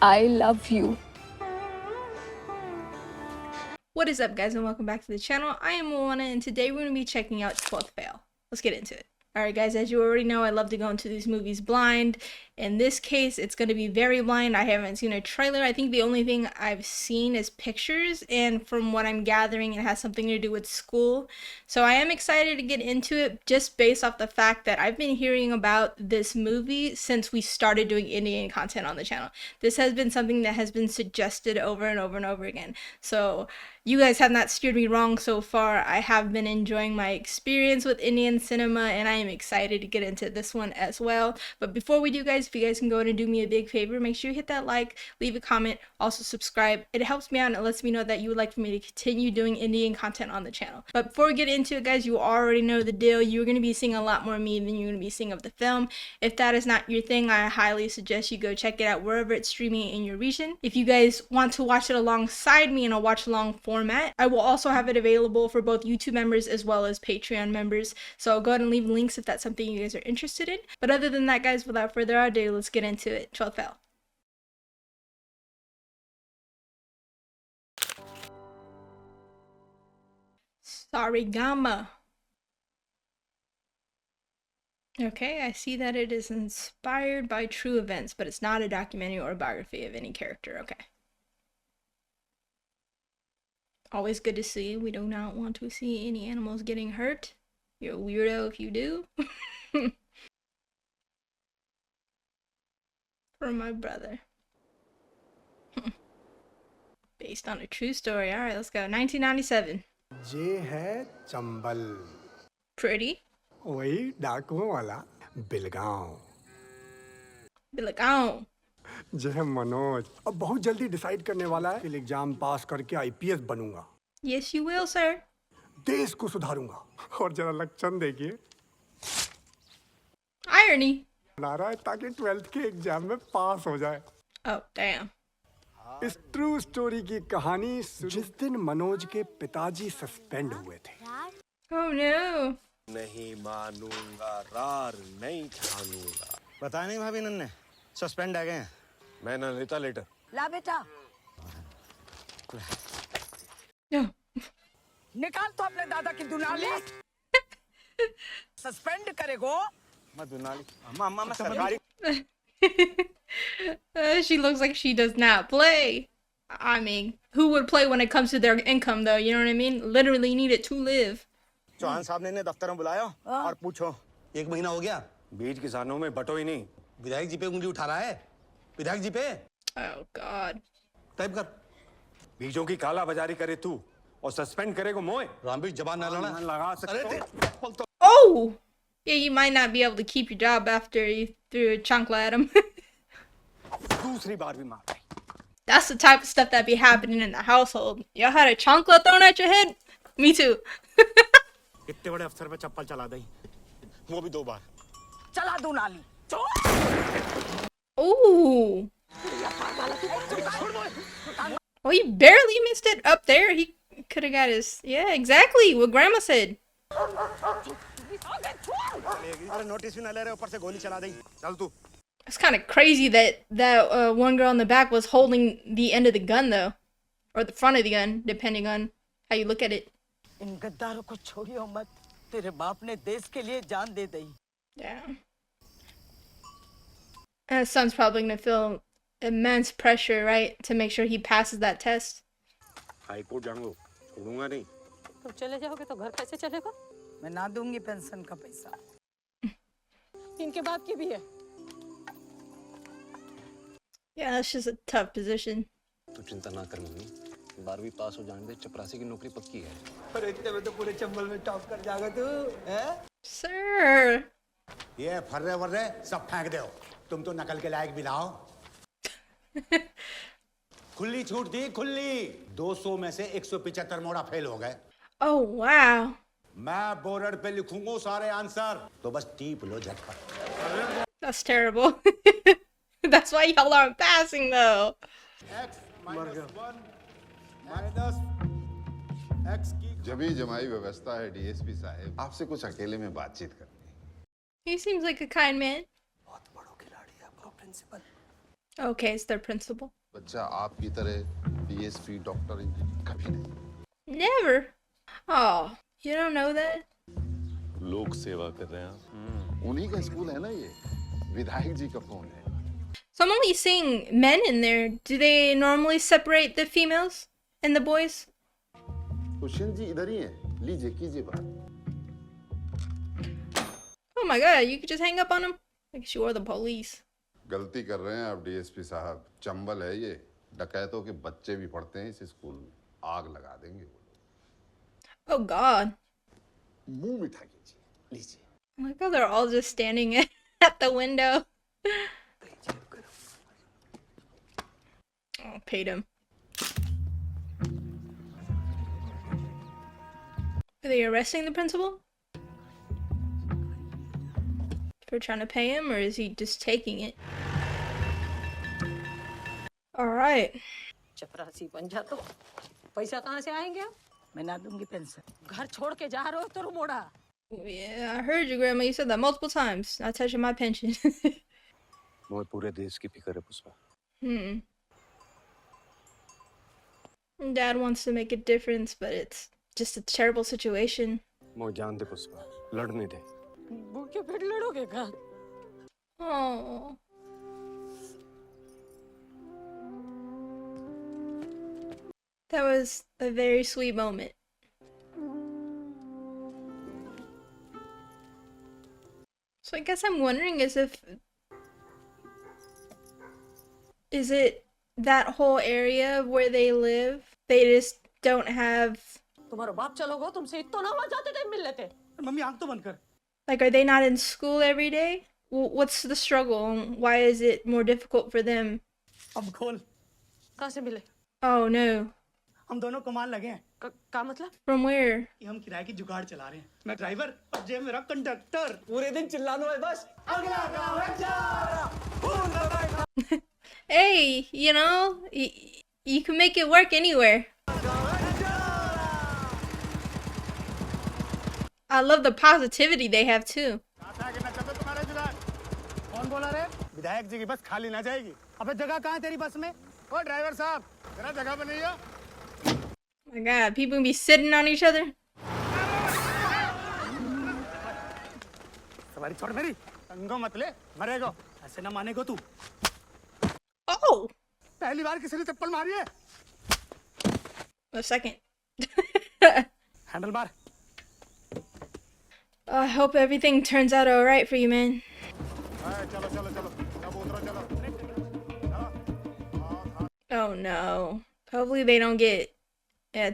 I love you. What is up, guys, and welcome back to the channel. I am Moana, and today we're going to be checking out 12th Fail. Let's get into it. Alright guys, as you already know, I love to go into these movies blind. In this case, it's going to be very blind. I haven't seen a trailer. I think the only thing I've seen is pictures, and from what I'm gathering, it has something to do with school. So I am excited to get into it just based off the fact that I've been hearing about this movie since we started doing Indian content on the channel. This has been something that has been suggested over and over and over again. So you guys have not steered me wrong so far. I have been enjoying my experience with Indian cinema, and I am excited to get into this one as well. But before we do, guys, if you guys can go ahead and do me a big favor, make sure you hit that like, leave a comment, also subscribe. It helps me out and it lets me know that you would like for me to continue doing Indian content on the channel. But before we get into it, guys, you already know the deal. You're going to be seeing a lot more of me than you're going to be seeing of the film. If that is not your thing, I highly suggest you go check it out wherever it's streaming in your region. If you guys want to watch it alongside me in a watch-along format, I will also have it available for both YouTube members as well as Patreon members. So go ahead and leave links if that's something you guys are interested in. But other than that, guys, without further ado, let's get into it. 12th Fail. Sarigama. Okay, I see that it is inspired by true events, but it's not a documentary or a biography of any character. Okay. Always good to see. We do not want to see any animals getting hurt. You're a weirdo if you do. For my brother. Based on a true story. Alright, let's go. 1997. ये है Chambal Pretty. वही डाकुओं वाला Bilgaon Be like, oh. जे है मनोज अब बहुत जल्दी decide करने वाला है कि एग्जाम पास करके आईपीएस बनूंगा Yes, you will, sir. देश को सुधारूंगा और जरा लक्षण देखिए Irony. बना रहा है ताकि 12th के एग्जाम में पास हो जाए Oh, damn. इस ट्रू स्टोरी की कहानी जिस दिन मनोज के पिताजी सस्पेंड हुए थे Oh, no. नहीं मानूंगा रार नहीं ठानूंगा पता नहीं भाभी नन्ने सस्पेंड आ गए हैं मैं ना लेता लेटर ला बेटा No. निकाल तो अपने दादा की दुनाली सस्पेंड करेगो मैं दुनाली अम्मा मैं सरकारी She looks like she does not play. I mean, who would play when it comes to their income, though? You know what I mean? Literally need it to live. Chauhan साहब ने इन्हें दफ्तर में बुलाया और पूछो 1 महीना हो गया बीज किसानों में बटो ही नहीं विधायक जी पे उंगली उठा रहा है विधायक जी पे Oh, God. टाइप कर बीजों की काला बाजारी करे तू और सस्पेंड करेगा मोए रामबीर जबान ना लड़ा लगा सकते हो Oh! Yeah, you might not be able to keep your job after you threw a chancla at him. दूसरी बार भी मार That's the type of stuff that be happening in the household. Y'all had a chancla thrown at your head? Me too. इतने बड़े अफसर पे चप्पल चला दी वो भी 2 बार चला दुनाली Ooh. Oh, he barely missed it up there. He could have got his... Yeah, exactly what Grandma said. अरे नोटिस भी ना ले रहे ऊपर से गोली चला दी चल तू It's kind of crazy that one girl in the back was holding the end of the gun, though. Or the front of the gun, depending on how you look at it. इन गद्दारों को छोड़ियो मत तेरे बाप ने देश के लिए जान दे दी Yeah. And his son's probably going to feel immense pressure, right? To make sure he passes that test. High court जाऊंगा छोड़ूंगा नहीं तुम चले जाओगे तो घर कैसे चलेगा मैं ना दूंगी पेंशन का पैसा इनके बाप की भी है Yeah, that's just a tough position. तू चिंता ना कर मम्मी 12वीं पास हो जाने दे चपरासी की नौकरी पक्की है पर इतने में तो पूरे चंबल में टॉप कर जाएगा तू हैं Sir. ये फर्रे वर्रे सब फेंक दो तुम तो नकल के लायक भी लाओ खुली छूट दी खुली 200 में से 175 मोड़ा फेल हो गए Oh, wow. मैं बोर्ड पे लिखूंगा सारे आंसर तो बस टीप लो झटपट That's terrible. That's why y'all aren't passing, though. x -1 minus x की जब ही जमाई व्यवस्था है डीएसपी साहब आपसे कुछ अकेले में बातचीत करनी He seems like a kind man. बहुत बड़ो खिलाड़ी है आपका principal Okay, it's their principal. बच्चा आपकी तरह डीएसपी डॉक्टर इंजीनियर कभी नहीं। Never. Oh, you don't know that? लोक सेवा कर रहे हैं आप। उन्हीं का स्कूल है ना ये, विधायक जी का फोन है। So I'm only seeing men in there. Do they normally separate the females and the boys? Kushan ji इधर ही हैं, लीजिए कीजिए बात। Oh my god, you could just hang up on them? Like you are the police. गलती कर रहे हैं आप डीएसपी साहब, चंबल है ये, डकैतों के बच्चे भी पढ़ते हैं इस स्कूल में, आग लगा देंगे वो लोग। Oh god. मुंह मिठा कीजिए, लीजिए। Oh my god, they're all just standing at the window. Oh, paid him. Are they arresting the principal? For trying to pay him, or is he just taking it? Alright. चपरासी बन जा तो पैसा कहाँ से आएंगे? मैं ना दूंगी पेंशन। घर छोड़ के जा रहे हो तो मोड़ा। Yeah, I heard you, Grandma. You said that multiple times. Not touching my pension. मैं पूरे देश की फिक्र है Pushpa. Dad wants to make a difference, but it's just a terrible situation. मैं जान दे पुष्पा, लड़ने दे। भूखे पेट लड़ोगे क्या? Oh. That was a very sweet moment. So I guess I'm wondering is it that whole area where they live? They just don't have, तुम्हारा बाप चलोगे तुमसे इतना ना जाते टाइम मिल लेते। मम्मी आंख तो बंद कर। like, are they not in school every day? What's the struggle? And why is it more difficult for them? अब खोल। कहाँ से मिले? Oh no. हम दोनों कमाल लगे हैं। क्या मतलब? From where? कि हम किराए की जुगाड़ चला रहे हैं। मैं ड्राइवर और जे मेरा कंडक्टर। पूरे दिन चिल्लाना है बस। अगला गाँव है जा। Hey, you know, you can make it work anywhere. I love the positivity they have too. कौन बोला रे? विधायक जी की बस खाली ना जाएगी। अबे जगह कहाँ है तेरी बस में? ओ ड्राइवर साहब, जरा जगह बनाइए। Oh my god, people can be sitting on each other. सवारी छोड़ मेरी। तंगो मत ले, मरेगा। ऐसे ना मानेगा तू। Oh! पहली बार किसी ने चप्पल मारी है? A second. हैंडल मार। I hope everything turns out alright for you, man. चलो चलो चलो, अब उतरो चलो। Oh no. Hopefully they don't get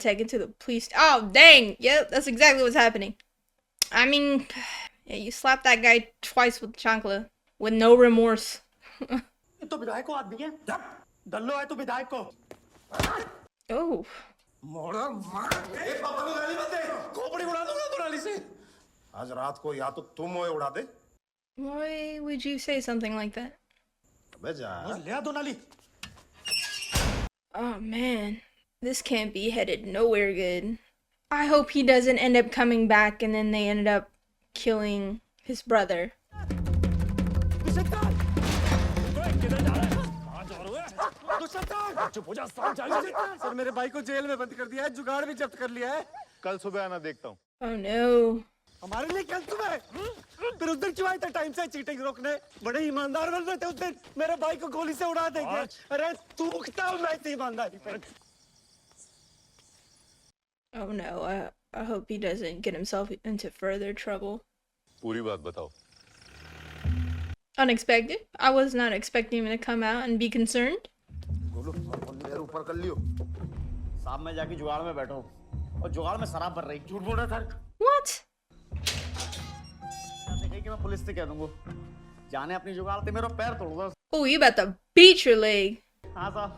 taken to the police. Oh, dang! Yep, that's exactly what's happening. I mean, yeah, you slapped that guy twice with chancla with no remorse. तो विधायक को आदमी है। दल्लो है तो विधायक को। Oh. मोड़ा मार। ए पापा को गाली मत दे। खोपड़ी उड़ा दूंगा तो नाली से। आज रात को या तो तुम मोए उड़ा दे। Why would you say something like that? अबे जा। ले आ दो नाली। Oh man, this can't be headed nowhere good. I hope he doesn't end up coming back and then they ended up killing his brother. Sir मेरे भाई को jail में बंद कर दिया है, जुगाड़ भी जब्त कर लिया है। कल सुबह आना देखता हूँ। Oh no. हमारे लिए कल सुबह। फिर उस दिन क्यों आए थे टाइम से चीटिंग रोकने? बड़े ईमानदार बन रहे थे उस दिन। मेरे भाई को गोली से उड़ा देंगे। अरे तू मुकता हूँ मैं इतनी ईमानदारी पे। Oh no, I hope he doesn't get himself into further trouble. पूरी बात बताओ। Unexpected. I was not expecting him to come out and be concerned. ऊपर कर लियो। साहब मैं जाके जुगाड़ में बैठा हूँ और जुगाड़ में शराब भर रही। झूठ बोल रहा था। What? कि मैं पुलिस से कह दूंगा। जाने अपनी जुगाड़ ते मेरा पैर तोड़ दो। Oh, you about to beat your leg. हाँ साहब।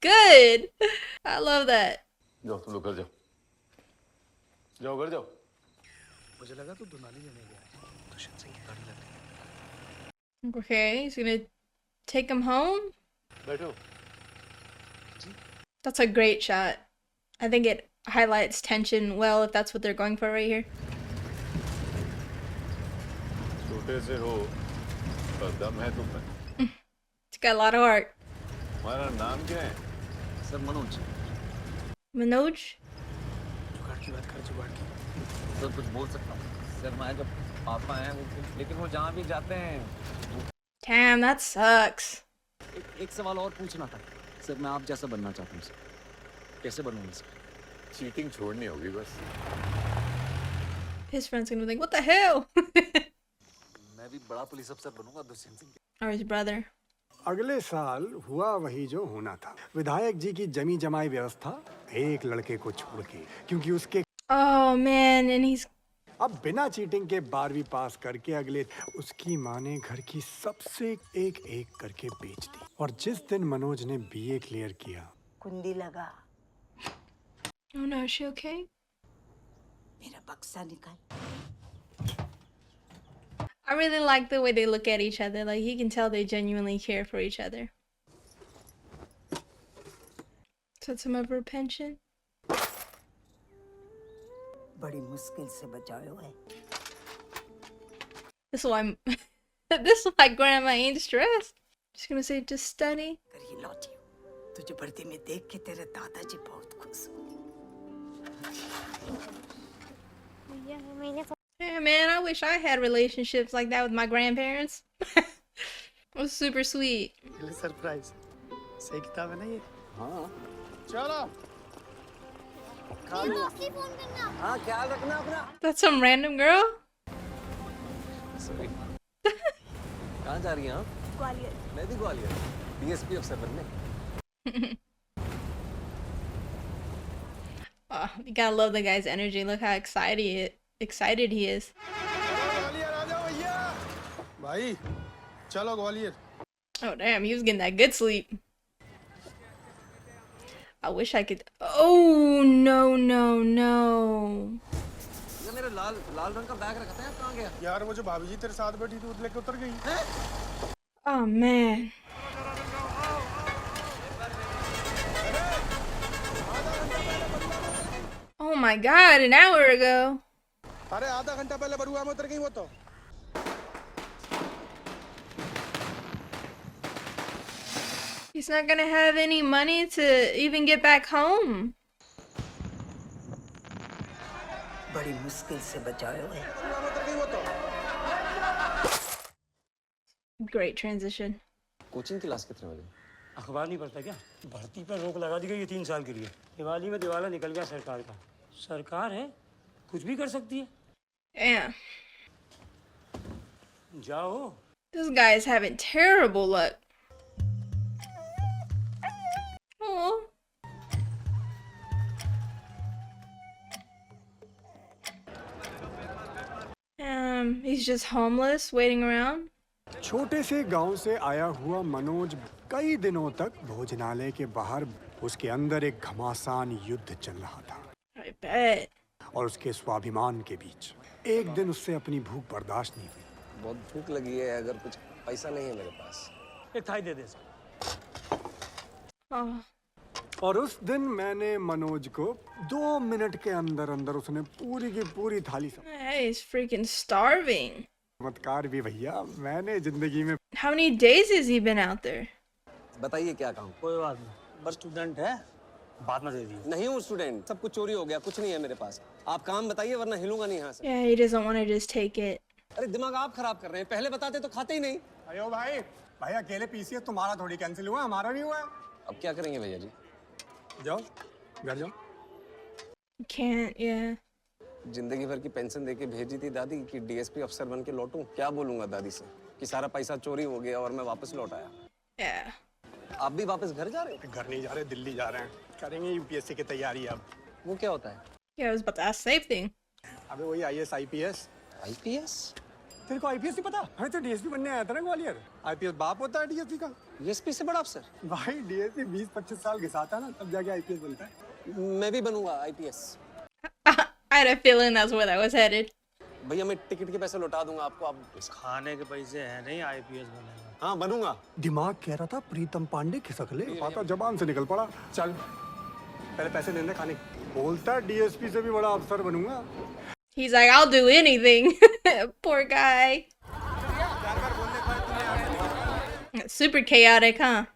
Good. I love that. जाओ तुम लोग घर जाओ। जाओ घर जाओ। मुझे लगा तू दुनाली लेने गया है। तो सिंह की गाड़ी लग रही है। Okay, he's gonna take him home. बैठो। That's a great shot. I think it highlights tension well if that's what they're going for right here. छोटे से हो, तो दम है तुम में। It's got a lot of heart. तुम्हारा नाम क्या है? सर मनोज। Manoj? जुगाड़ की बात कर, जुगाड़ की। सर कुछ बोल सकता हूँ सर, मैं जब पापा हैं वो, लेकिन वो जहाँ भी जाते हैं। Damn, that sucks. एक सवाल और पूछना था सर, मैं आप जैसा बनना चाहता हूँ सर, कैसे बनूंगा सर? चीटिंग छोड़नी होगी बस। His friend's gonna think, what the hell? मैं भी बड़ा पुलिस अफसर बनूंगा दुष्यंत सिंह के। Or his brother. अगले साल हुआ वही जो होना था। विधायक जी की जमी जमाई व्यवस्था एक लड़के को छोड़ के, क्योंकि उसके Oh man, and he's अब बिना चीटिंग के 12वीं पास करके अगले उसकी माँ ने घर की सबसे एक एक करके बेच दी। और जिस दिन मनोज ने बीए क्लियर किया, कुंडी लगा, oh no, is she okay? मेरा बक्सा निकाल। I really like the way they look at each other. Like, you can tell they genuinely care for each other. So it's some of her pension? बड़ी मुश्किल से बचायो है। This is why this is why grandma ain't stressed. Just gonna say, just study. कर ये लौटी हूँ। तुझे भर्ती में देख के तेरे दादाजी बहुत खुश हुए। Yeah, man, I wish I had relationships like that with my grandparents. It was super sweet. Surprise. सही किताब है ना ये? हाँ चलो। हाँ, ख्याल रखना अपना। That's some random girl? Sorry. कहाँ जा रही हैं आप? ग्वालियर। मैं भी ग्वालियर, डीएसपी अफसर बनने। Oh, you gotta love the guy's energy. Look how excited he is. Gwalior आ जाओ भैया। भाई, चलो Gwalior. Oh damn, he was getting that good sleep. I wish I could. Oh no no no! ये मेरा लाल रंग का बैग रखा था यार, कहाँ गया? यार वो जो भाभी जी तेरे साथ बैठी थी, वो लेके उतर गई। Oh man. Oh my god, an hour ago. अरे आधा घंटा पहले बरुआ में उतर गई वो तो। He's not gonna have any money to even get back home. बड़ी मुश्किल से बचायो है। बरुआ में उतर गई वो तो। Great transition. कोचिंग क्लास कितने बजे? अखबार नहीं पढ़ता क्या? भर्ती पर रोक लगा दी गई है 3 साल के लिए। दिवाली में दिवाला निकल गया सरकार का। सरकार है, कुछ भी कर सकती है। Damn. जाओ। This guy is having terrible luck. Oh. He's just homeless, waiting around. छोटे से गांव से आया हुआ मनोज कई दिनों तक भोजनालय के बाहर उसके अंदर एक घमासान युद्ध चल रहा था। I bet. और उसके स्वाभिमान के बीच एक दिन उससे अपनी भूख बर्दाश्त नहीं हुई। बहुत भूख लगी है, अगर कुछ पैसा नहीं है मेरे पास। एक थाई दे दे। Oh. और उस दिन मैंने मनोज को 2 मिनट के अंदर अंदर उसने पूरी की पूरी थाली He's freaking starving. चमत्कार भी भैया मैंने जिंदगी में। How many days has he been out there? बताइए क्या काम? कोई बात नहीं, बस स्टूडेंट है, बात ना दे दी। नहीं हूँ स्टूडेंट, सब कुछ चोरी हो गया, कुछ नहीं है मेरे पास। आप काम बताइए वरना हिलूंगा नहीं यहाँ से। Yeah, he doesn't want to just take it. अरे दिमाग आप खराब कर रहे हैं, पहले बताते तो खाते ही नहीं। अयो भाई, भाई अकेले पीसीए तुम्हारा थोड़ी कैंसिल हुआ, हमारा भी हुआ। अब क्या करेंगे भैया जी? जाओ घर जाओ। Can't, yeah. जिंदगी भर की पेंशन देके भेजी थी दादी कि डीएसपी अफसर बन के लौटूं। क्या बोलूंगा दादी से कि सारा पैसा चोरी हो गया और मैं वापस लौट आया। Yeah. आप भी वापस घर जा रहे हैं? घर नहीं जा रहे, दिल्ली जा रहे हैं, करेंगे यूपीएससी की तैयारी अब। वो क्या होता है? Yeah, I was about to ask same thing. अबे वही आईएएस आईपीएस। आईपीएस? तेरे को आईपीएस नहीं पता? अरे तो डीएसपी बनने आया था ना ग्वालियर। आईपीएस बाप होता है डीएसपी का। डीएसपी से बड़ा अफसर? भाई डीएसपी 20-25 साल घिसाता है ना, तब जाके आईपीएस बनता है। मैं भी बनूंगा IPS. I had a feeling that's where that was headed. भैया मैं टिकट के पैसे लौटा दूंगा आपको, आप खाने के पैसे हैं नहीं, आईपीएस बनेगा। हाँ बनूंगा। दिमाग कह रहा था प्रीतम पांडे खिसक ले, पाता जबान से निकल पड़ा। चल पहले पैसे देने खाने। बोलता डीएसपी से भी बड़ा अफसर बनूंगा। He's like, I'll do anything. Poor guy. Super chaotic, huh?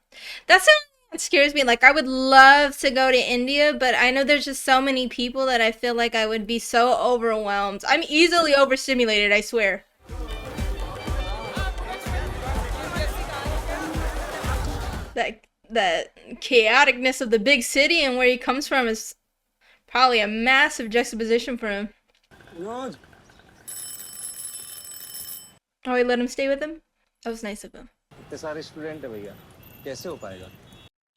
That's what scares me. Like, I would love to go to India, but I know there's just so many people that I feel like I would be so overwhelmed. I'm easily overstimulated, I swear. The chaoticness of the big city and where he comes from is probably a massive juxtaposition for him. Oh, he let him stay with him? That was nice of him. इतने सारे student है भैया, कैसे हो पाएगा?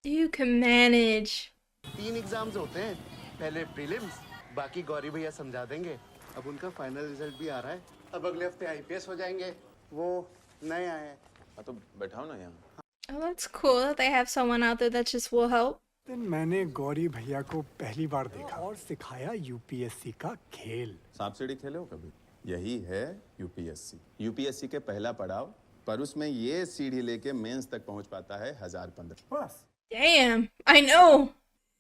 You can manage. 3 exams होते हैं, पहले प्रीलिम्स, बाकी गौरी भैया समझा देंगे। अब उनका फाइनल रिजल्ट भी आ रहा है। अब अगले हफ्ते आईपीएस हो जाएंगे। वो नए आए हैं। हाँ तो बैठाओ ना यहाँ। Oh, that's cool that they have someone out there that just will help. दिन मैंने गौरी भैया को पहली बार देखा और सिखाया यूपीएससी का खेल। सांप सीढ़ी खेले हो कभी? यही है यूपीएससी। यूपीएससी के पहला पड़ाव, पर उसमें ये सीढ़ी लेके मेंस तक पहुंच पाता है 1015। बस। Damn, I know.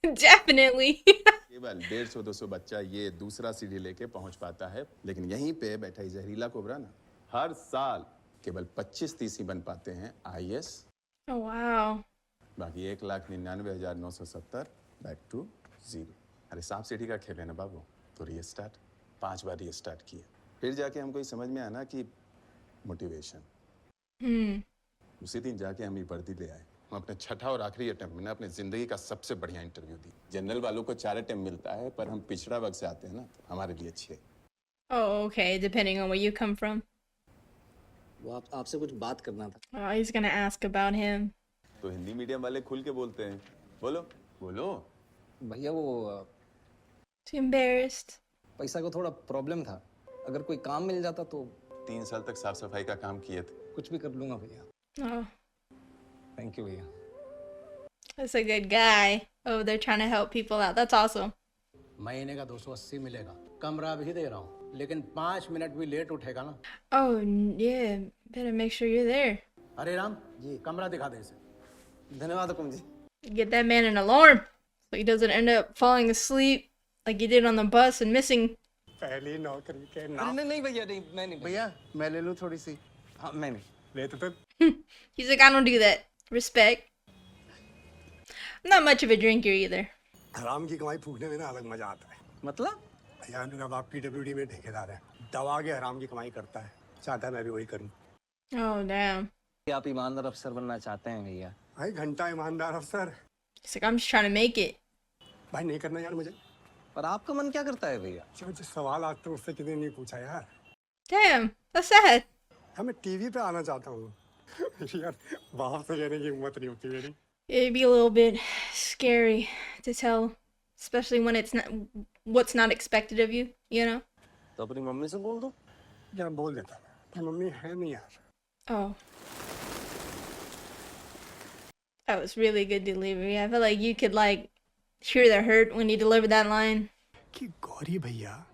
Definitely. केवल 150-200 बच्चा ये दूसरा सीढ़ी लेके पहुंच पाता है, लेकिन यहीं पे बैठा जहरीला कोबरा ना हर साल केवल 25-30 ही बन पाते हैं आईएएस। Oh wow. बाकी 1,99,970 बैक टू 0। अरे सांप सीढ़ी का खेल है ना बाबू, तो रीस्टार्ट 5 बार रीस्टार्ट किए, फिर जाके हमको ये समझ में आया ना कि मोटिवेशन। उसी दिन जाके हम ये वर्दी ले आए। हम अपने छठा और आखिरी अटेम्प्ट में ना अपने जिंदगी का सबसे बढ़िया इंटरव्यू दी। जनरल वालों को 4 अटेम्प्ट मिलता है, पर हम पिछड़ा वर्ग से आते हैं ना, हमारे लिए 6। Oh, okay, depending on where you come from. वो आपसे कुछ बात करना था। Oh, he's gonna ask about him. तो हिंदी मीडियम वाले खुल के बोलते हैं। बोलो बोलो। भैया वो Too embarrassed. पैसा को थोड़ा प्रॉब्लम था, अगर कोई काम मिल जाता तो 3 साल तक साफ सफाई का काम किए थे। कुछ भी कर लूंगा भैया। Oh, थैंक यू भैया। that's a good guy over there trying to help people out. That's awesome. महीने का 280 मिलेगा, कमरा भी दे रहा हूँ, लेकिन 5 मिनट भी लेट उठेगा ना। Oh, yeah. Better make sure you're there. अरे राम जी, कमरा दिखा दे इसे। धन्यवाद हुकुम जी। Get that man an alarm so he doesn't end up falling asleep like he did on the bus and missing. पहली नौकरी के नाम। नहीं भैया, नहीं मैं नहीं। भैया मैं ले लूँ थोड़ी सी। हाँ मैं नहीं। ले तो He's like, I don't do that. Respect. I'm not much of a drinker either. हराम की कमाई फूकने में ना अलग मजा आता है। मतलब? यार अनुराग आप पीडब्ल्यूडी में ठेकेदार है, दबा के हराम की कमाई करता है, चाहता है मैं भी वही करूं। Oh, damn. आप ईमानदार अफसर बनना चाहते हैं भैया? भाई घंटा ईमानदार अफसर। He's like, I'm just trying to make it. भाई नहीं करना यार मुझे। पर आपका मन क्या करता है भैया? जो सवाल आज तो उससे किसी ने नहीं पूछा यार। Damn, that's sad. हाँ मैं टीवी पे आना चाहता हूँ। यार बाप से कहने की हिम्मत नहीं होती मेरी। It'd be a little bit scary to tell, especially when it's not what's not expected of you, you know? तो अपनी मम्मी से बोल दो। यार बोल देता मैं, मम्मी है नहीं यार। Oh. That was really good delivery. I feel like you could like hear the hurt when you delivered that line. कि गौरी भैया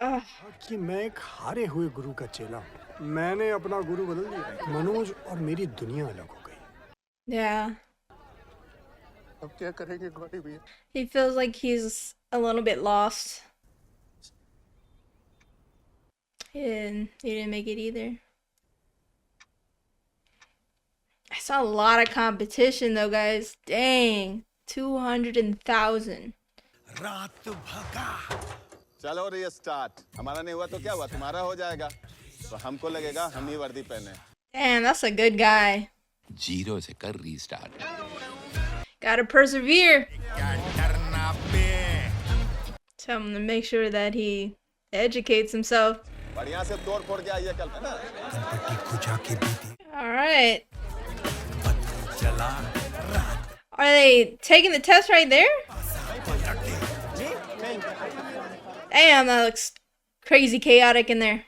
Ugh. कि मैं एक हारे हुए गुरु का चेला हूँ। मैंने अपना गुरु बदल दिया। मनोज और मेरी दुनिया अलग हो गई। Yeah. अब क्या करेंगे गौरी भैया? He feels like he's a little bit lost. He didn't make it either. I saw a lot of competition though, guys. Dang. 200,000. रात भगा। चलो रीस्टार्ट। हमारा नहीं हुआ तो क्या हुआ, तुम्हारा हो जाएगा। तो हमको लगेगा हम ही वर्दी पहने। Damn, that's a good guy. 0 से कर restart. Gotta persevere. Tell him to make sure that he educates himself. बढ़िया से तोड़ फोड़ के आइए कल, है ना? All right. Are they taking the test right there? Damn, that looks crazy chaotic in there.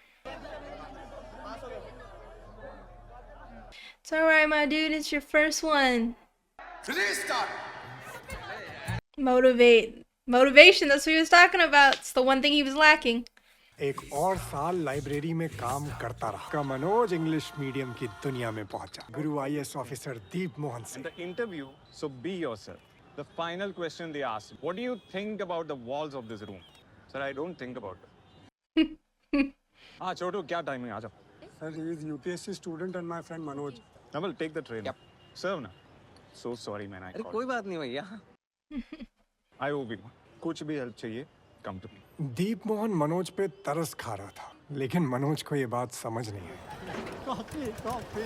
It's alright, my dude. It's your first one. Motivation, that's what he was talking about. It's the one thing he was lacking. एक और साल library में काम करता रहा। का Manoj English medium की दुनिया में पहुंचा। गुरु IAS officer Deep Mohan Singh. The interview, so be yourself. The final question they asked, what do you think about the walls of this room? Sir, I don't think about it. हाँ छोटू, क्या timing आ जाओ। Sir, he is UPSC student and my friend Manoj. I will take the train. Yep. Serve na. So sorry man, I अरे called. कोई बात नहीं भैया. I owe you. कुछ भी help चाहिए, come to me. दीप मोहन मनोज पे तरस खा रहा था, लेकिन मनोज को ये बात समझ नहीं आई। कॉफी कॉफी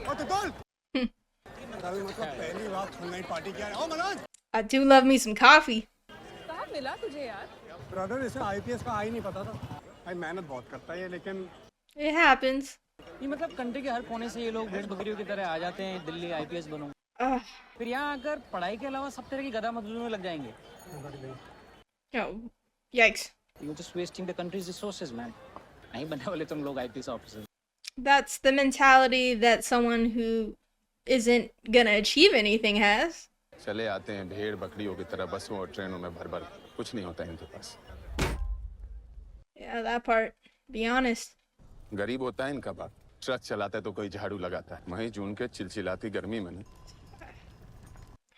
ओ तो बोल कल मतलब पहली बार फुल नाइट पार्टी किया है। ओ Manoj I do love me some coffee. कहाँ मिला तुझे यार? ब्रदर इसे आईपीएस का आई नहीं पता था। भाई मेहनत बहुत करता है ये, लेकिन It happens. ये मतलब कंट्री के हर कोने से ये लोग भेड़ बकरियों की तरह आ जाते हैं, दिल्ली आईपीएस बनूं। फिर यहाँ आकर पढ़ाई के अलावा सब तरह की गधा मजदूरी में लग जाएंगे। Oh, yikes. You're just wasting the country's resources, man. नहीं बनने वाले तुम लोग IPS officer. That's the mentality that someone who isn't gonna achieve anything has. चले आते हैं भेड़ बकरियों की तरह बसों और ट्रेनों में भर भर, कुछ नहीं होता है इनके पास। Yeah, that part. Be honest. गरीब होता है इनका बाप, ट्रक चलाता है तो कोई झाड़ू लगाता है। मई जून के चिलचिलाती गर्मी में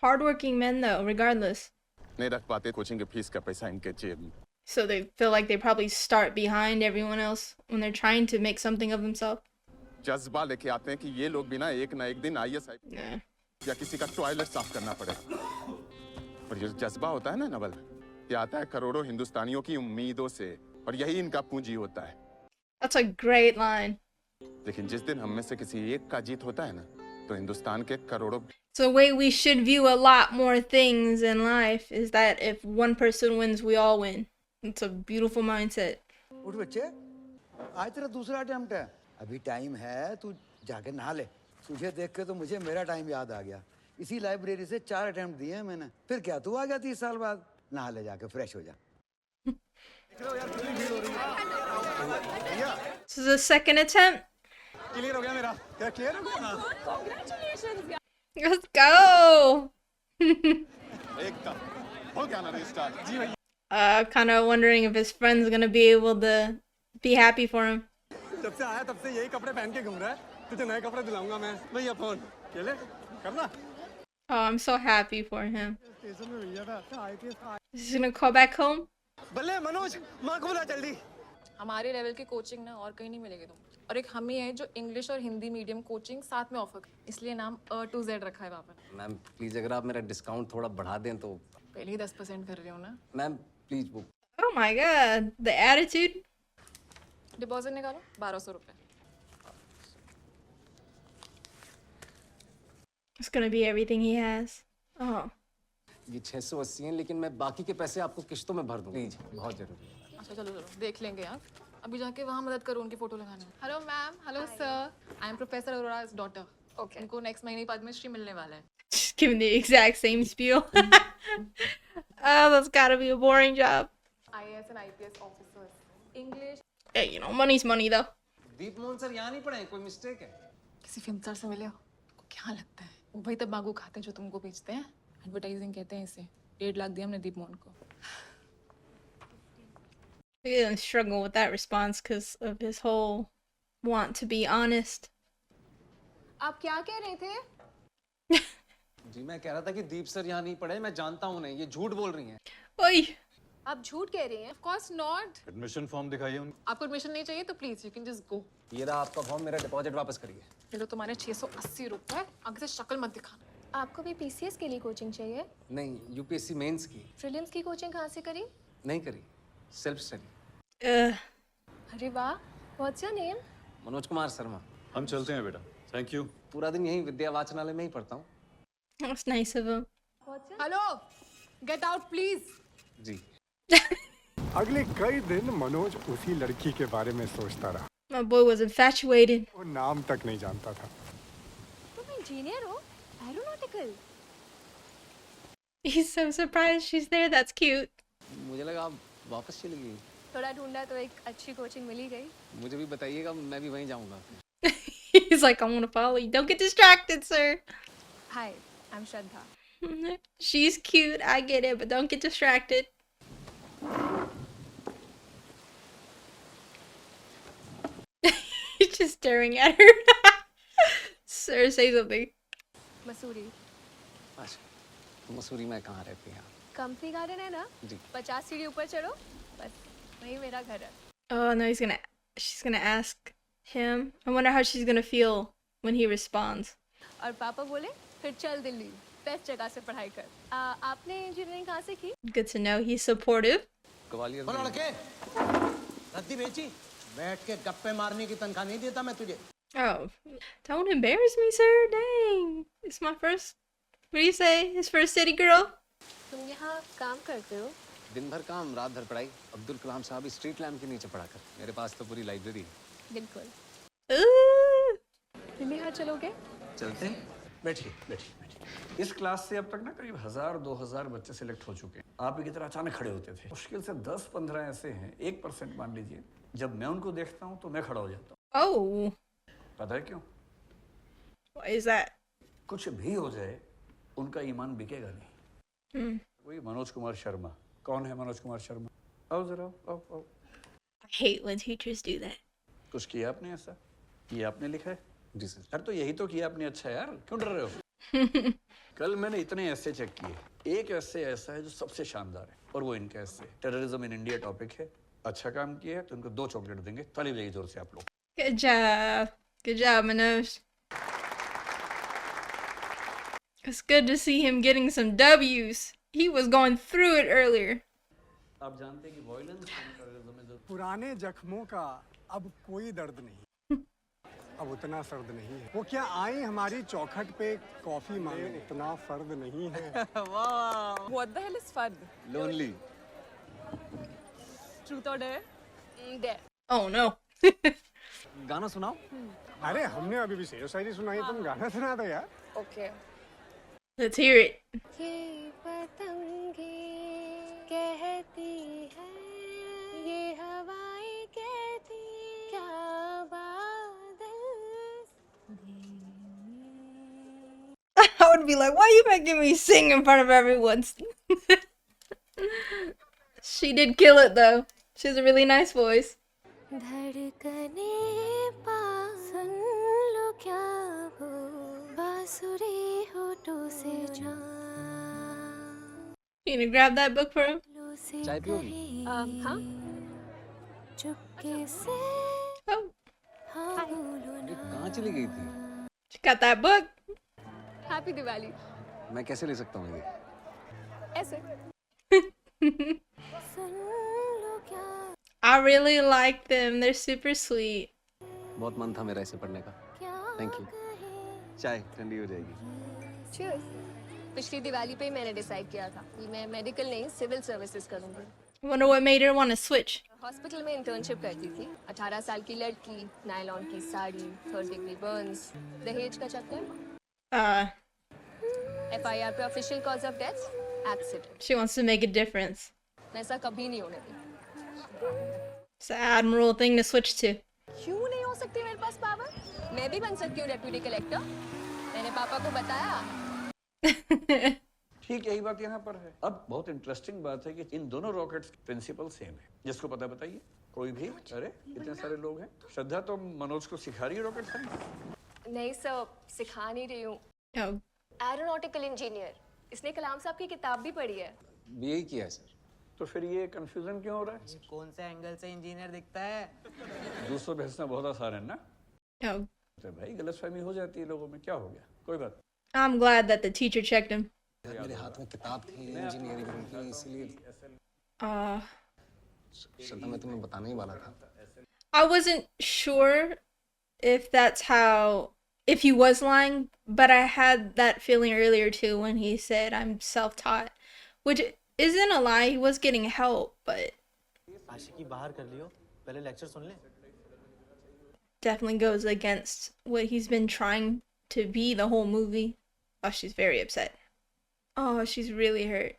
Hardworking men, though, regardless. नहीं रख पाते कोचिंग के फीस का पैसा इनके जेब में। So they feel like they probably start behind everyone else when they're trying to make something of themselves. जज्बा लेके आते हैं कि ये लोग भी ना एक दिन आईएएस या किसी का टॉयलेट साफ करना पड़े। और ये जज्बा होता है ना नवल, ये आता है करोड़ों हिंदुस्तानियों की उम्मीदों से, और यही इनका पूंजी होता है। That's a great line. लेकिन जिस दिन हम में से किसी एक का जीत होता है ना, तो हिंदुस्तान के करोड़ों So the way we should view a lot more things in life is that if one person wins, we all win. It's a beautiful mindset. उठ बच्चे, आज तेरा दूसरा अटेम्प्ट है। अभी टाइम है, तू जाके नहा ले। तुझे देख के तो मुझे मेरा टाइम याद आ गया। इसी लाइब्रेरी से 4 अटेम्प्ट दिए हैं मैंने। फिर क्या तू आ गया 30 साल बाद? नहा ले जाके, फ्रेश हो जा। This is the second attempt. Clear हो गया मेरा। तेरा क्लियर हो गया? Congratulations. Let's go. एकदम हो गया ना रिस्टार्ट। जी भैया। Kind of wondering if his friend's gonna be able to be happy for him. जब से आया तब से यही कपड़े पहन के घूम रहा है। तुझे नए कपड़े दिलाऊंगा मैं। भैया फोन खेले करना। Oh, I'm so happy for him. Station में भैया था आईपीएस का। He's gonna call back home. बल्ले मनोज, माँ को बुला जल्दी। हमारे लेवल की कोचिंग ना और कहीं नहीं मिलेगी तुम। और एक हम ही है जो इंग्लिश और हिंदी मीडियम कोचिंग साथ में ऑफर कर, इसलिए नाम A to Z रखा है वहाँ पर। मैम प्लीज अगर आप मेरा डिस्काउंट थोड़ा बढ़ा दें तो। पहले ही 10% कर रही हूँ ना। Ma'am please book. Oh my God, the attitude. Deposit निकालो 1200 रुपए। It's gonna be everything he has. Oh. ये 680 है, लेकिन मैं बाकी के पैसे आपको किश्तों में भर दूँ प्लीज, बहुत जरूरी है। अच्छा चलो चलो देख लेंगे यार। अभी जाके वहाँ मदद करो उनकी फोटो लगाने में। Hello ma'am, hello sir, I am professor Arora's daughter. Okay. उनको नेक्स्ट महीने पद्मश्री मिलने वाला है। Just giving the exact same spiel. Oh, that's gotta be a boring job. IAS and IPS officers, English. Hey, you know, money's money though. Deep Mohan sir यहाँ नहीं पढ़े, कोई mistake है? किसी फिल्म स्टार से मिले हो? तुमको क्या लगता है वो वही तंबाकू खाते हैं जो तुमको बेचते हैं? एडवर्टाइजिंग कहते हैं इसे। 1.5 लाख दिया हमने दीप मोहन को। Look at him struggle with that response because of his whole want to be honest. आप क्या कह रहे थे? जी मैं कह रहा था कि दीप सर यहाँ नहीं पढ़े, मैं जानता हूँ नहीं, ये झूठ बोल रही हैं। ओए, आप झूठ कह रही हैं? Of course not. Admission form दिखाइए उनको। आपको एडमिशन नहीं चाहिए तो please you can just go. ये रहा आपका फॉर्म, मेरा डिपॉजिट वापस करिए। ये लो तुम्हारे 680 रुपए, आगे से शक्ल मत दिखाना। आपको भी पीसीएस के लिए कोचिंग चाहिए? नहीं, यूपीएससी मेंस की। प्रीलिम्स की कोचिंग कहाँ से करी? नहीं करी, सेल्फ स्टडी। अरे वाह, what's your name? Manoj Kumar Sharma. हम चलते हैं बेटा, थैंक यू। पूरा दिन यहीं विद्या वाचनालय में ही पढ़ता हूँ। That's nice of him. Hello, get out please. जी। अगले कई दिन मनोज उसी लड़की के बारे में सोचता रहा। My boy was infatuated. वो नाम तक नहीं जानता था। तुम इंजीनियर हो? Aeronautical? He's so surprised she's there. That's cute. मुझे लगा आप वापस चली गई। थोड़ा ढूंढा तो एक अच्छी कोचिंग मिल ही गई। मुझे भी बताइएगा, मैं भी वहीं जाऊँगा। He's like, I want to follow you. Don't get distracted, sir. Hi, I'm Shraddha. She's cute. I get it, but don't get distracted. He's just staring at her. Sir, say something. Mussoorie. अच्छा, तो मसूरी में कहाँ रहती हैं? Company garden है ना? जी। 50 सीढ़ी ऊपर चढ़ो, बस वही मेरा घर है। Oh no, she's gonna ask him. I wonder how she's gonna feel when he responds. और पापा बोले फिर चल दिल्ली बेस्ट जगह से पढ़ाई कर। आपने इंजीनियरिंग कहाँ से की? Good to know he's supportive. Gwalior बोलो लड़के, रद्दी बेची, बैठ के गप्पे मारने की तनख्वाह नहीं देता मैं तुझे। Oh, don't embarrass me, sir. Dang, it's my first. What do you say? His first city girl. तुम यहाँ काम करते हो? दिन भर काम रात भर पढ़ाई। अब्दुल कलाम साहब स्ट्रीट लैम्प के नीचे पढ़ा कर। मेरे पास तो पूरी लाइब्रेरी है। बिल्कुल। Ooh. दिल्ली हाथ चलोगे? चलते हैं। बैठिए बैठिए बैठिए। इस क्लास से अब तक ना करीब 1000-2000 बच्चे सिलेक्ट हो चुके हैं। आप ही की तरह अचानक खड़े होते थे। मुश्किल से 10-15 ऐसे हैं, 1% मान लीजिए, जब मैं उनको देखता हूँ तो मैं खड़ा हो जाता हूँ। Oh. पता है क्यों? Why is that? कुछ भी हो जाए, उनका ईमान बिकेगा नहीं। वही मनोज कुमार शर्मा। कौन है मनोज कुमार शर्मा? आओ जरा, आओ आओ। I hate when teachers do that. कुछ किया आपने ऐसा? ये आपने लिखा है? जी सर। यार तो यही तो किया आपने, अच्छा है यार, क्यों डर रहे हो? कल मैंने इतने ऐसे चेक किए, एक ऐसे ऐसा है जो सबसे शानदार है, और वो इनका ऐसे टेररिज्म इन इंडिया टॉपिक है। अच्छा काम किया है तो इनको 2 चॉकलेट देंगे। ताली बजाइए जोर से आप लोग। Good job. Good job, Manoj. It's good to see him getting some W's. He was going through it earlier. आप जानते हैं कि वायलेंस टेररिज्म में जो पुराने जख्मों का अब कोई दर्द नहीं, अब उतना सर्द नहीं है। वो क्या आई हमारी चौखट पे कॉफी मांगे, इतना फर्द नहीं है। Wow. What the hell is fun? Lonely. Truth or dare? Dare. Oh no. गाना सुनाओ। अरे हमने अभी भी शेर शायरी सुनाई, तुम गाना सुना दो यार। Okay. Let's hear it. ये पतंगे कहती है, ये हवाएं कहती, क्या बादल। I would be like, why are you making me sing in front of everyone? She did kill it though. She has a really nice voice. धड़कने पास सुन लो क्या वो बांसुरी होठों से ना। You gonna grab that book for him? चाय पियोगी? हाँ। चुपके से हाँ बोलो ना। कहाँ चली गई थी? She got that book. Happy Diwali. मैं कैसे ले सकता हूँ ये? ऐसे। सुन लो क्या। I really like them. They're super sweet. बहुत मन था मेरा इसे पढ़ने का। Thank you. चाय ठंडी हो जाएगी। Cheers. पिछली दिवाली पे ही मैंने डिसाइड किया था कि मैं मेडिकल नहीं सिविल सर्विसेज करूंगी। Wonder what made her want to switch. Hospital में इंटर्नशिप करती थी। 18 साल की लड़की, नायलॉन की साड़ी, 3rd डिग्री बर्न्स, दहेज का चक्कर। FIR पे official cause of death accident. She wants to make a difference. ऐसा कभी नहीं होने दी। It's an admirable thing to switch to. क्यों नहीं हो सकती मेरे पास पावर? मैं भी बन सकती हूँ डेप्यूटी कलेक्टर। मैंने पापा को बताया। ठीक यही बात यहाँ पर है। अब बहुत इंटरेस्टिंग बात है कि इन दोनों रॉकेट्स प्रिंसिपल सेम है। जिसको पता बताइए? कोई भी? अरे इतने सारे लोग हैं। श्रद्धा तो मनोज को सिखा रही है रॉकेट साइंस? नहीं सर, सिखा नहीं रही हूँ। Aeronautical engineer. इसने कलाम साहब की किताब भी पढ़ी है। बीए किया है सर। तो फिर ये कंफ्यूजन क्यों हो रहा है? कौन से एंगल से इंजीनियर दिखता है? दूसरों भेजना बहुत आसान है ना? Oh. तो भाई गलतफहमी हो जाती है लोगों में, क्या हो गया? कोई बात। I'm glad that the teacher checked him. मेरे हाथ में किताब थी इंजीनियरिंग की, इसलिए। श्रद्धा मैं तुम्हें बताने ही वाला था। I wasn't sure if that's how, if he was lying, but I had that feeling earlier too when he said I'm self-taught, which isn't a lie. He was getting help, but आशिकी बाहर कर लियो, पहले lecture सुन ले। definitely goes against what he's been trying to be the whole movie. Oh, she's very upset. Oh, she's really hurt.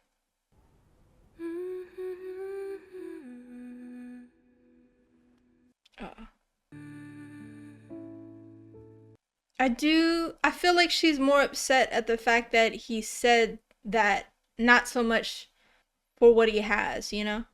Oh. I feel like she's more upset at the fact that he said that, not so much for what he has, you know?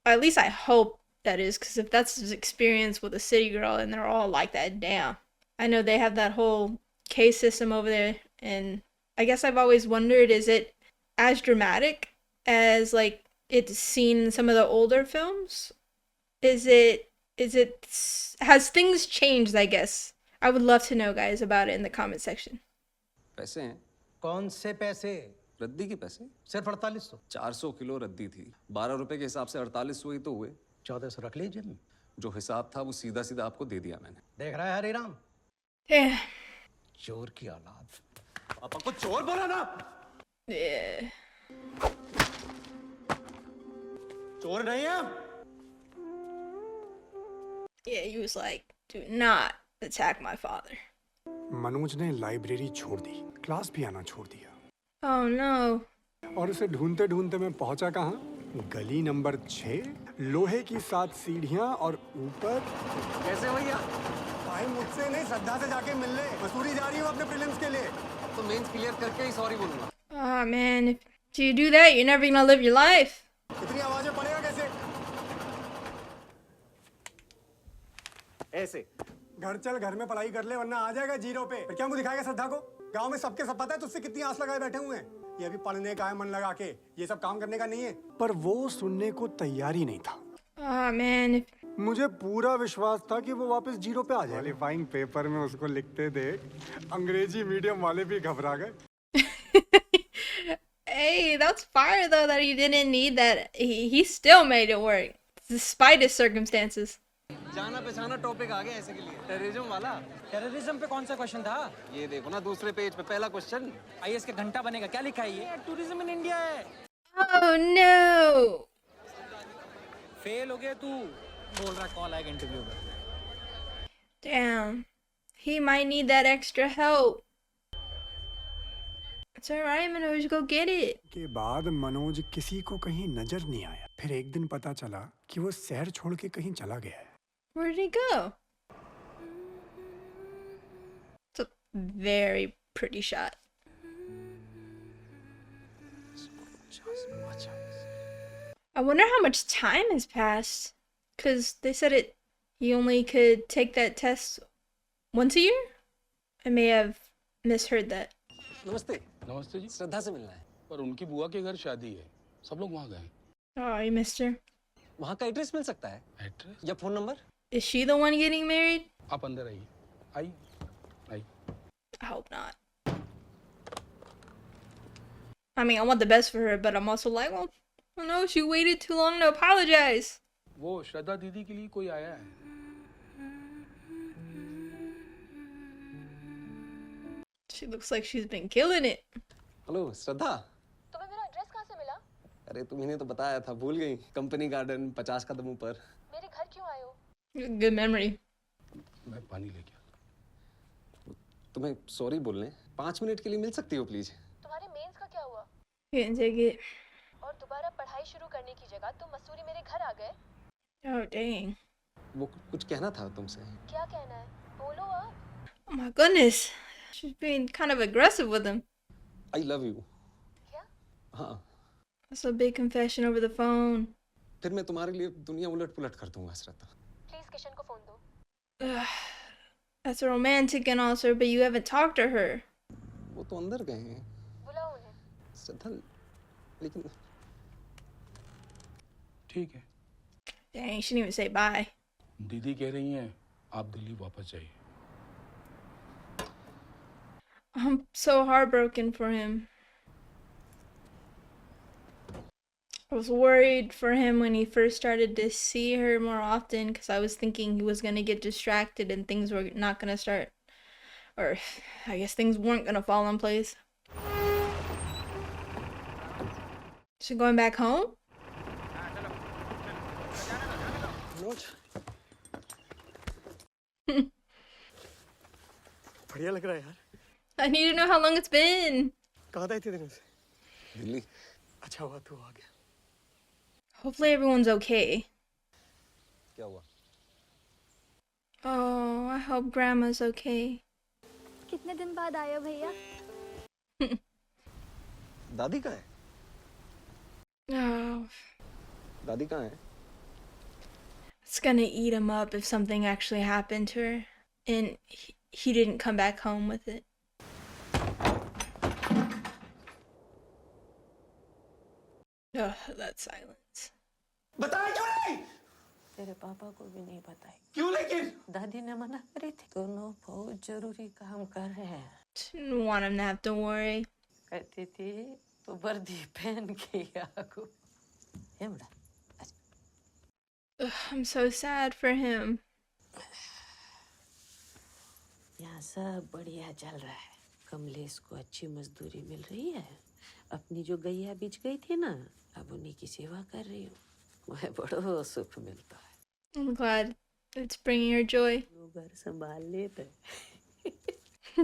Or at least I hope that is, because if that's his experience with a city girl and they're all like that, damn. I know they have that whole case system over there, and I guess I've always wondered, is it as dramatic as like it's seen in some of the older films? Has things changed, I guess? I would love to know, guys, about it in the comment section. पैसे हैं। कौन से पैसे? रद्दी के पैसे। सिर्फ 4800? 400 kilo रद्दी थी, 12 रुपए के हिसाब से 4800 ही तो हुए। 1400 रख लीजिए। जो हिसाब था वो सीधा सीधा आपको दे दिया मैंने। देख रहा है हरिराम, चोर की औलाद। पापा को चोर बोला ना। चोर नहीं है। Yeah, he was like, do not attack my father. Manoj ने लाइब्रेरी छोड़ दी, क्लास भी आना छोड़ दिया। Oh no. और उसे ढूंढते ढूंढते मैं पहुंचा कहाँ? गली नंबर 6, लोहे की 7 सीढ़ियां और ऊपर। कैसे भैया? भाई मुझसे नहीं, श्रद्धा से जाके मिल ले। मसूरी जा रही हूँ अपने प्रीलिम्स के लिए। तो मेंस क्लियर करके ही सॉरी बोलूंगा। Oh man, if you do that, you're never gonna live your life. इतनी आवाजें पड़ेगा कैसे? ऐसे घर चल, घर में पढ़ाई कर ले वरना आ जाएगा जीरो पे। फिर क्या मुझे दिखाएगा श्रद्धा को? गांव में सबके सब पता है तुझसे कितनी आस लगाए बैठे हुए हैं। ये अभी पढ़ने का है मन लगा के, ये सब काम करने का नहीं है। पर वो सुनने को तैयार ही नहीं था। Oh man. मुझे पूरा विश्वास था कि वो वापस जीरो पे आ जाए। क्वालिफाइंग पेपर में उसको लिखते देख अंग्रेजी मीडियम वाले भी घबरा गए। Hey, that's fire though that he didn't need that. He still made it work despite his circumstances. जाना पहचाना टॉपिक आ गया ऐसे के लिए। टेररिज्म वाला। टेररिज्म पे कौन सा क्वेश्चन था? ये देखो ना दूसरे पेज पे पहला क्वेश्चन। आईएएस के घंटा बनेगा, क्या लिखा है ये? टूरिज्म इन इंडिया है। Oh no. फेल हो गया तू। बोल रहा कॉल आएगा इंटरव्यू में। Damn. He might need that extra help. It's alright, Manoj, go get it. के बाद मनोज किसी को कहीं नजर नहीं आया। फिर एक दिन पता चला कि वो शहर छोड़ के कहीं चला गया है। Where did he go? It's a very pretty shot. I wonder how much time has passed. Because they said he only could take that test once a year? I may have misheard that. नमस्ते। नमस्ते जी। श्रद्धा से मिलना है। पर उनकी बुआ के घर शादी है, सब लोग वहाँ गए। Oh, you missed her. वहाँ का एड्रेस मिल सकता है? एड्रेस? या phone number? Is she the one getting married? आप अंदर आइए। आई। I hope not. I mean, I want the best for her, but I'm also like, well, oh no, she waited too long to apologize. वो श्रद्धा दीदी के लिए कोई आया है। She looks like she's been killing it. Hello Shraddha. तुम्हें मेरा address कहाँ से मिला? अरे तुम्हें तो बताया था, भूल गई। कंपनी गार्डन 50 कदम ऊपर। मेरे घर क्यों आए हो? Good memory. मैं पानी लेके आता। तुम्हें सॉरी बोलने 5 मिनट के लिए मिल सकती हो प्लीज? तुम्हारे मेंस का क्या हुआ? You didn't take it. और दोबारा पढ़ाई शुरू करने की जगह तुम मसूरी मेरे घर आ गए? Oh, dang. वो कुछ कहना था तुमसे। क्या कहना है? बोलो आप। Oh my goodness. She's being kind of aggressive with him. I love you. क्या? हाँ। That's a big confession over the phone. फिर मैं तुम्हारे लिए दुनिया उलट पुलट कर दूंगा श्रद्धा। प्लीज किशन को फोन दो। That's romantic and all, sir, but you haven't talked to her. वो तो अंदर गए हैं। बुलाओ उन्हें। श्रद्धा, लेकिन ठीक है। Dang, she didn't even say bye. दीदी कह रही हैं आप दिल्ली वापस जाइए। I'm so heartbroken for him. I was worried for him when he first started to see her more often because I was thinking he was going to get distracted and things were not going to start, or I guess things weren't going to fall in place. Is she going back home? बढ़िया लग रहा है यार। I need to know how long it's been. कहाँ था इतने दिनों से? दिल्ली। अच्छा हुआ तू आ गया। Hopefully everyone's okay. क्या हुआ? Oh, I hope Grandma's okay. कितने दिन बाद आए हो भैया? दादी कहाँ है? Oh, दादी कहाँ है? it's gonna eat him up if something actually happened to her, and he didn't come back home with it. Ugh, that silence. बताया क्यों नहीं? तेरे पापा को भी नहीं बताई। क्यों लेकिन? दादी ने मना करी थी। दोनों बहुत जरूरी काम कर रहे हैं। Didn't want him to have to worry. कहती थी तो वर्दी पहन के आगो है बड़ा Ugh, I'm so sad for him. यहाँ सब बढ़िया चल रहा है कमलेश को अच्छी मजदूरी मिल रही है अपनी जो गैया बिछ गई थी ना अब उन्हीं की सेवा कर रही हूँ मुझे बड़ा सुख मिलता है I'm glad it's bringing her joy. घर संभाल लेते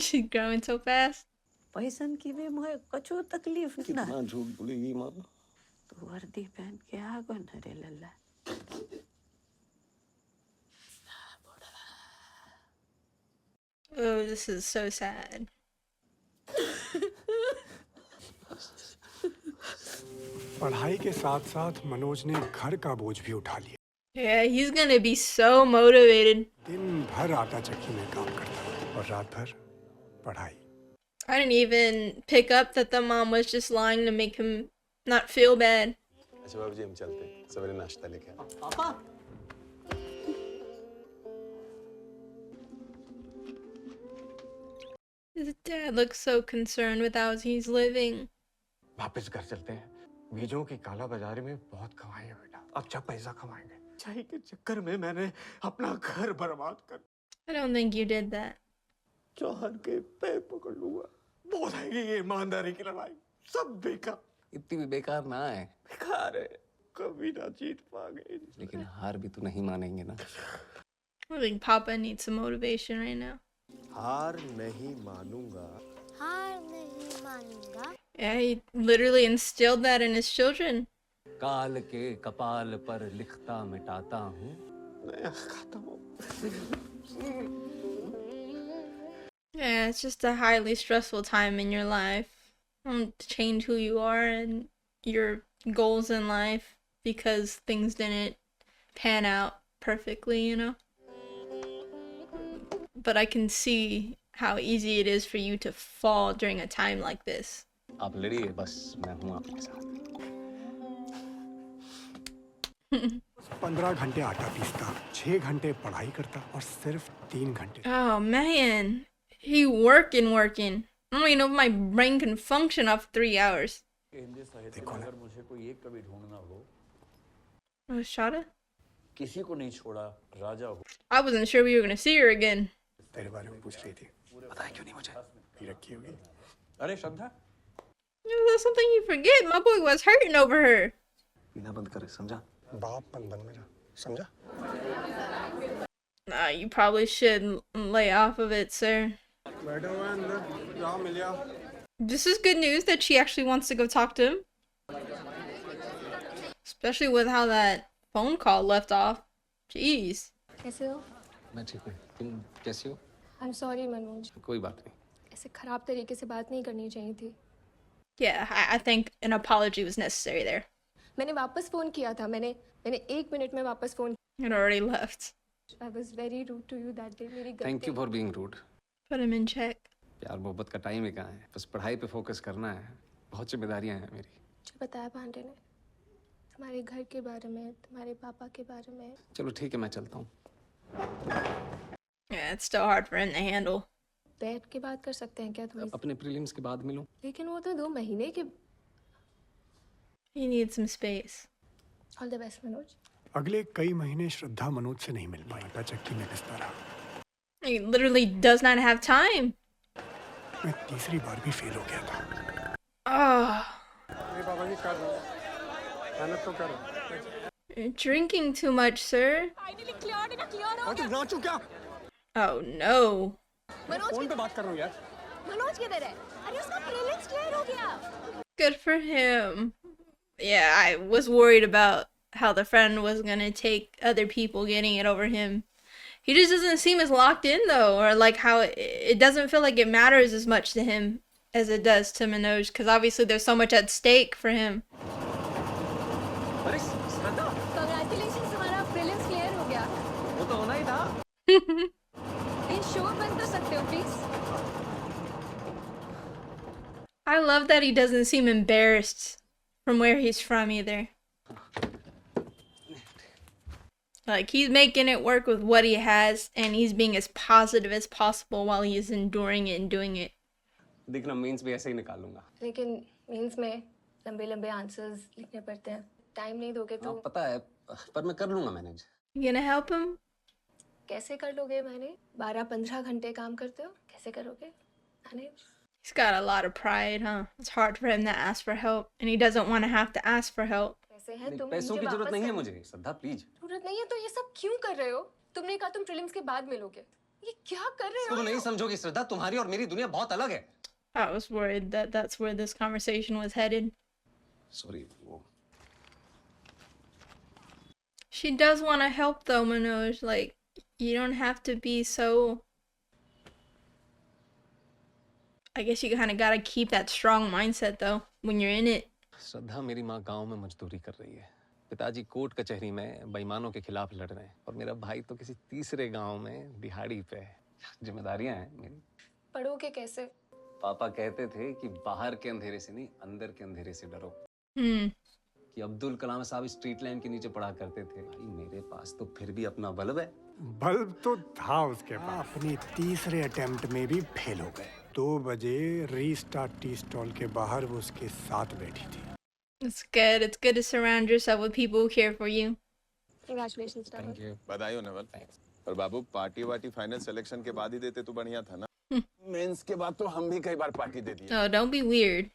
She's growing so fast. Passion की भी मुझे कछु तकलीफ ना कितना झूठ बोलेगी माँ तो वर्दी पहन के आगो न रे लल्ला Oh, this is so sad. पढ़ाई के साथ साथ मनोज ने घर का बोझ भी उठा लिया। Yeah, he's gonna be so motivated. दिन भर आटा चक्की में काम करता और रात भर पढ़ाई। I didn't even pick up that the mom was just lying to make him not feel bad. अच्छा बाबूजी हम चलते हैं सवेरे नाश्ता लेके आओ पापा His dad looks so concerned with how he's living. वापस घर चलते हैं बीजों की काला बाजारी में बहुत कमाई है बेटा अच्छा पैसा कमाएंगे चाय के चक्कर में मैंने अपना घर बर्बाद कर I don't think you did that. Chauhan के पैर पकड़ लूंगा बहुत आएगी ये ईमानदारी की लड़ाई सब बेकार इतनी भी बेकार ना है बेकार है कभी ना जीत पाएंगे लेकिन हार भी तो नहीं मानेंगे ना I think Papa needs some motivation right now. हार नहीं मानूंगा हार नहीं मानूंगा Yeah, he literally instilled that in his children. काल के कपाल पर लिखता मिटाता हूँ मैं खाता हूँ Yeah, it's just a highly stressful time in your life. Don't change who you are and your goals in life because things didn't pan out perfectly, you know? But I can see how easy it is for you to fall during a time like this. आप लड़िए बस मैं हूँ आपके साथ 15 घंटे आटा पीसता, 6 घंटे पढ़ाई करता और सिर्फ 3 घंटे। Oh man, he working. I don't even know if my brain can function off 3 hours. Hindi साहित्य में अगर मुझे कोई एक कवि ढूंढना हो Oh, Shraddha? किसी को नहीं छोड़ा राजा हो I wasn't sure we were gonna see her again. तेरे बारे में पूछ रही थी। बताया क्यों नहीं मुझे? पी रखी होगी। अरे श्रद्धा That's something you forget. My boy was hurting over her. पीना बंद करे समझा बाप बन मेरा, समझा? Nah, you probably should lay off of it, sir. बैठे हुए हैं अंदर जाओ मिल जाओ This is good news that she actually wants to go talk to him. Especially with how that phone call left off. Jeez. कैसे हो? मैं ठीक हूँ तुम कैसी हो I'm sorry मनोज कोई बात नहीं ऐसे खराब तरीके से बात नहीं करनी चाहिए थी Yeah, I think an apology was necessary there. मैंने वापस फोन किया था मैंने 1 मिनट में वापस phone It already left. I was very rude to you that day मेरी thank you for being rude Put him in check. प्यार मोहब्बत का टाइम ही कहाँ है बस पढ़ाई पे फोकस करना है बहुत जिम्मेदारियां हैं मेरी जो बताया पांडे ने तुम्हारे घर के बारे में तुम्हारे पापा के बारे में चलो ठीक है मैं चलता हूँ Yeah, it's still hard for him to handle. बैठ के बात कर सकते हैं क्या थोड़ी अपने प्रीलिम्स के बाद मिलूं लेकिन वो तो 2 महीने के He needs some space. All the best Manoj अगले कई महीने श्रद्धा मनोज से नहीं मिल पाई। आटा चक्की में पिसता रहा। He literally does not have time. मैं तीसरी बार भी फेल हो गया था। Oh, नहीं पापा जी कर रहा हूँ मेहनत तो कर you're drinking too much, sir. और तू नाचू क्या Oh no. फोन पे बात कर रहा हूँ यार मनोज किधर है अरे उसका प्रीलिम्स क्लियर हो गया Good for him. Yeah, I was worried about how the friend was gonna take other people getting it over him. He just doesn't seem as locked in though, or like how it doesn't feel like it matters as much to him as it does to Manoj, because obviously there's so much at stake for him. अरे श्रद्धा congratulations तुम्हारा prelims clear हो गया वो तो होना ही था ये show बंद कर सकते हो please I love that he doesn't seem embarrassed from where he's from either. Like, he's making it work with what he has, and he's being as positive as possible while he's enduring it and doing it. देखना mains भी ऐसे ही निकालूंगा। लेकिन mains में लंबे लंबे answers लिखने पड़ते हैं, टाइम नहीं दोगे तो। पता है, पर मैं कर लूंगा manage. You gonna help him? कैसे कर लोगे मैनेज? 12-15 घंटे काम करते हो, कैसे करोगे manage? He's got a lot of pride, huh? It's hard for him to ask for help, and he doesn't want to have to ask for help. पैसे हैं तुम, पैसों की जरूरत नहीं है मुझे, श्रद्धा प्लीज। जरूरत नहीं है तो ये सब क्यों कर रहे हो? तुमने कहा तुम प्रीलिम्स के बाद मिलोगे, ये क्या कर रहे हो? तुम नहीं समझोगी श्रद्धा, तुम्हारी और मेरी दुनिया बहुत अलग है। I was worried that that's where this conversation was headed. Sorry. She does want to help though, Manoj. Like, you don't have to be so... I guess you kind of gotta keep that strong mindset though, when you're in it. श्रद्धा, मेरी माँ गांव में मजदूरी कर रही है, पिताजी court कचहरी में बेईमानों के खिलाफ लड़ रहे हैं, और मेरा भाई तो किसी तीसरे गांव में दिहाड़ी पे है। जिम्मेदारियां हैं मेरी। पढ़ोगे कैसे? पापा कहते थे कि बाहर के अंधेरे से नहीं, अंदर के अंधेरे से डरो। कि अब्दुल कलाम साहब स्ट्रीट लाइन के नीचे पढ़ा करते थे। भाई मेरे पास तो फिर भी अपना बल्ब है। बल्ब तो था उसके पास। अपनी तीसरे अटेम्प्ट में भी फेल हो गए। 2 बजे रीस्टार्ट टी स्टॉल के बाहर वो उसके साथ बैठी थी। It's good. It's good to surround yourself with people who care for you. Congratulations, Navil. Thank you. बधाई हो नवल। और बाबू पार्टी वार्टी फाइनल सिलेक्शन के बाद ही देते तो बढ़िया था ना। मेंस के बाद तो हम भी कई बार पार्टी दे दिए। Oh, don't be weird.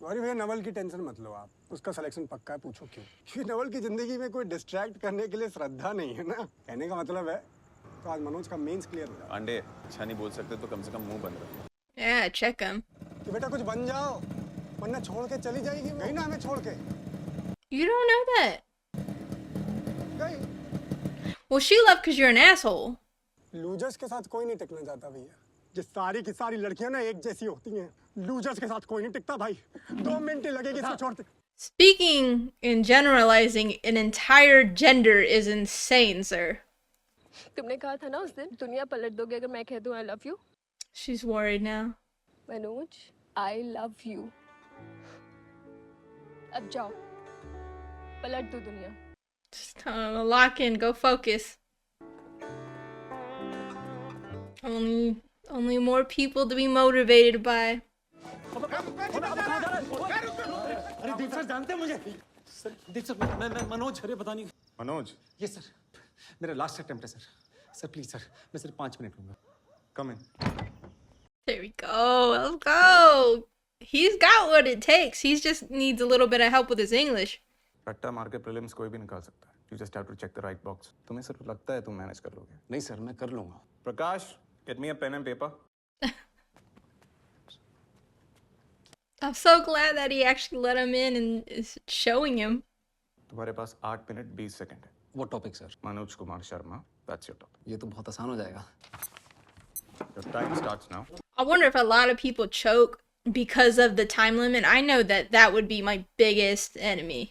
Gauri भैया नवल की टेंशन मत लो आप, उसका सिलेक्शन पक्का है, पूछो क्यों? क्योंकि नवल की जिंदगी में कोई डिस्ट्रैक्ट करने के लिए श्रद्धा नहीं है ना। कहने का मतलब है तो आज मनोज का मेंस क्लियर हो जाए। पांडे अच्छा नहीं बोल सकते तो कम से कम मुंह बंद रखो। Yeah, check him. कि बेटा कुछ बन जाओ, वरना छोड़ के चली जाएगी कहीं ना हमें छोड़ के। You don't know that. गई। Well, she left because you're an asshole. Losers के साथ कोई नहीं टिकना चाहता भैया। जिस सारी की सारी लड़कियां ना एक जैसी होती हैं, लूजर्स के साथ कोई नहीं टिकता भाई। 2 मिनट लगेगी इसको छोड़ते। Speaking and generalizing an entire gender is insane, sir. तुमने कहा था ना उस दिन दुनिया पलट दोगे अगर मैं कह दूं I love you. She's worried now. Manoj, I love you. अब जाओ, पलट दो दुनिया। Just lock in, go focus. Only more people to be motivated by. अरे दीप सर जानते हैं मुझे? सर दीप सर मैं मनोज, अरे पता नहीं। मनोज। यस सर, मेरा लास्ट अटेम्प्ट है सर। सर प्लीज सर, मैं सिर्फ 5 मिनट लूंगा। कम इन। There we go. Let's go. He's got what it takes. He just needs a little bit of help with his English. रट्टा मार के प्रीलिम्स कोई भी निकाल सकता है। You just have to check the right box. तुम्हें सिर्फ लगता है तुम मैनेज कर लोगे। नहीं सर, मैं कर लूंगा। प्रकाश, get me a pen and paper. I'm so glad that he actually let him in and is showing him. तुम्हारे पास 8 मिनट 20 सेकंड है। वो topic sir? Manoj Kumar Sharma, that's your topic. ये तो बहुत आसान हो जाएगा। Your time starts now. I wonder if a lot of people choke because of the time limit. I know that that would be my biggest enemy.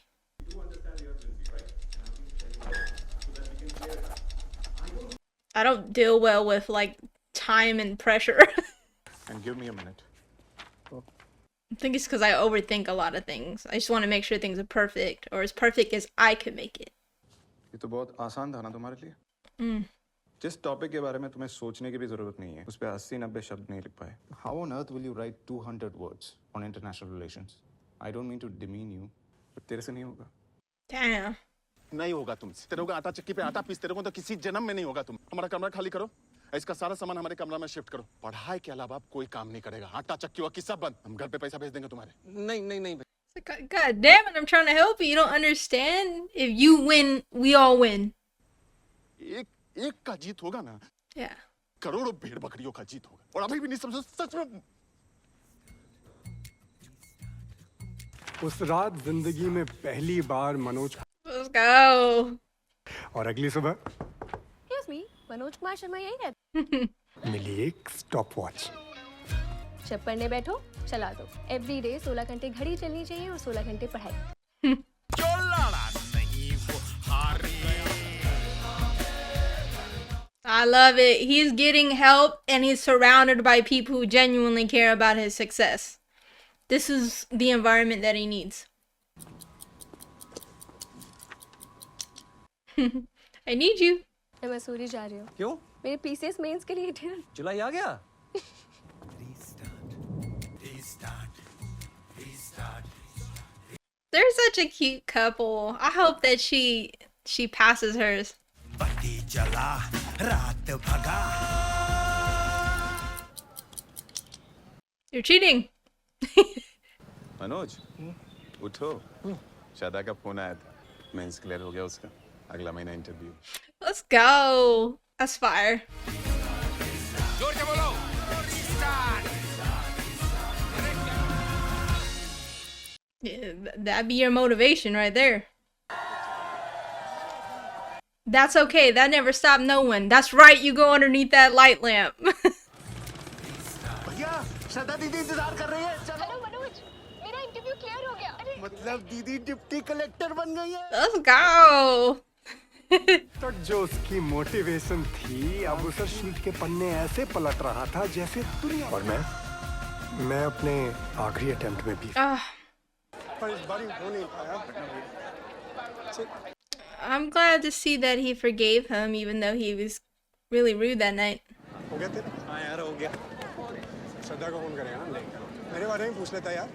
I don't deal well with like time and pressure. And give me a minute. I think it's because I overthink a lot of things. I just want to make sure things are perfect, or as perfect as I could make it. ये तो बहुत आसान था ना तुम्हारे लिए। जिस topic के बारे में तुम्हें सोचने की भी जरूरत नहीं है, उस पे 80-90 शब्द नहीं लिख पाए। How on earth will you write 200 words on international relations? I don't mean to demean you, but तेरे से नहीं होगा। Damn. नहीं होगा तुमसे। तेरे को आटा चक्की पे आटा पीसते रहो तो किसी जन्म में नहीं होगा तुम। हमारा कमरा खाली करो, इसका सारा सामान हमारे कमरा में शिफ्ट करो। पढ़ाई के अलावा आप कोई काम नहीं करेगा। आटा चक्की वक्की सब बंद। हम घर पे पैसा भेज देंगे तुम्हारे। नहीं। God damn it! I'm trying to help you. You don't understand. If you win, we all win. एक का जीत होगा ना। Yeah. करोड़ों भेड़ बकरियों का जीत होगा। और अभी भी नहीं समझो सच में। उस रात जिंदगी में पहली बार मनोज। Let's go. और अगली सुबह Excuse me, मनोज कुमार शर्मा यही रहते? मिली एक स्टॉप वॉच। जब पढ़ने बैठो चला दो। एवरी डे 16 घंटे घड़ी चलनी चाहिए और 16 घंटे पढ़ाई। I love it. He's getting help and he's surrounded by people who genuinely care about his success. This is the environment that he needs. I need you. मैं मसूरी जा रही हूँ। क्यों? मेरे पीसीएस मेंस के लिए डियर। जुलाई आ गया? They're such a cute couple. I hope that she passes hers. You're cheating. Manoj उठो श्रद्धा का फोन आया था मेंस क्लियर हो गया उसका अगला महीना interview Let's go. That's fire. जोर से बोलो Yeah, that'd be your motivation right there. That's okay. That never stopped no one. That's right. You go underneath that light lamp. भैया श्रद्धा दीदी इंतजार कर रही है चलो हेलो मनोज मेरा इंटरव्यू क्लियर हो गया मतलब दीदी डिप्टी कलेक्टर बन गई है Let's go. तो जो उसकी मोटिवेशन थी अब उसे शीट के पन्ने ऐसे पलट रहा था जैसे दुनिया। और मैं अपने आखिरी अटेम्प्ट में भी पर इस बार हो नहीं पाया। I'm glad to see that he forgave him, even though he was really rude that night. हो गया तेरा? हाँ यार हो गया। श्रद्धा को फोन करेगा ना? मेरे बारे में पूछ लेता यार।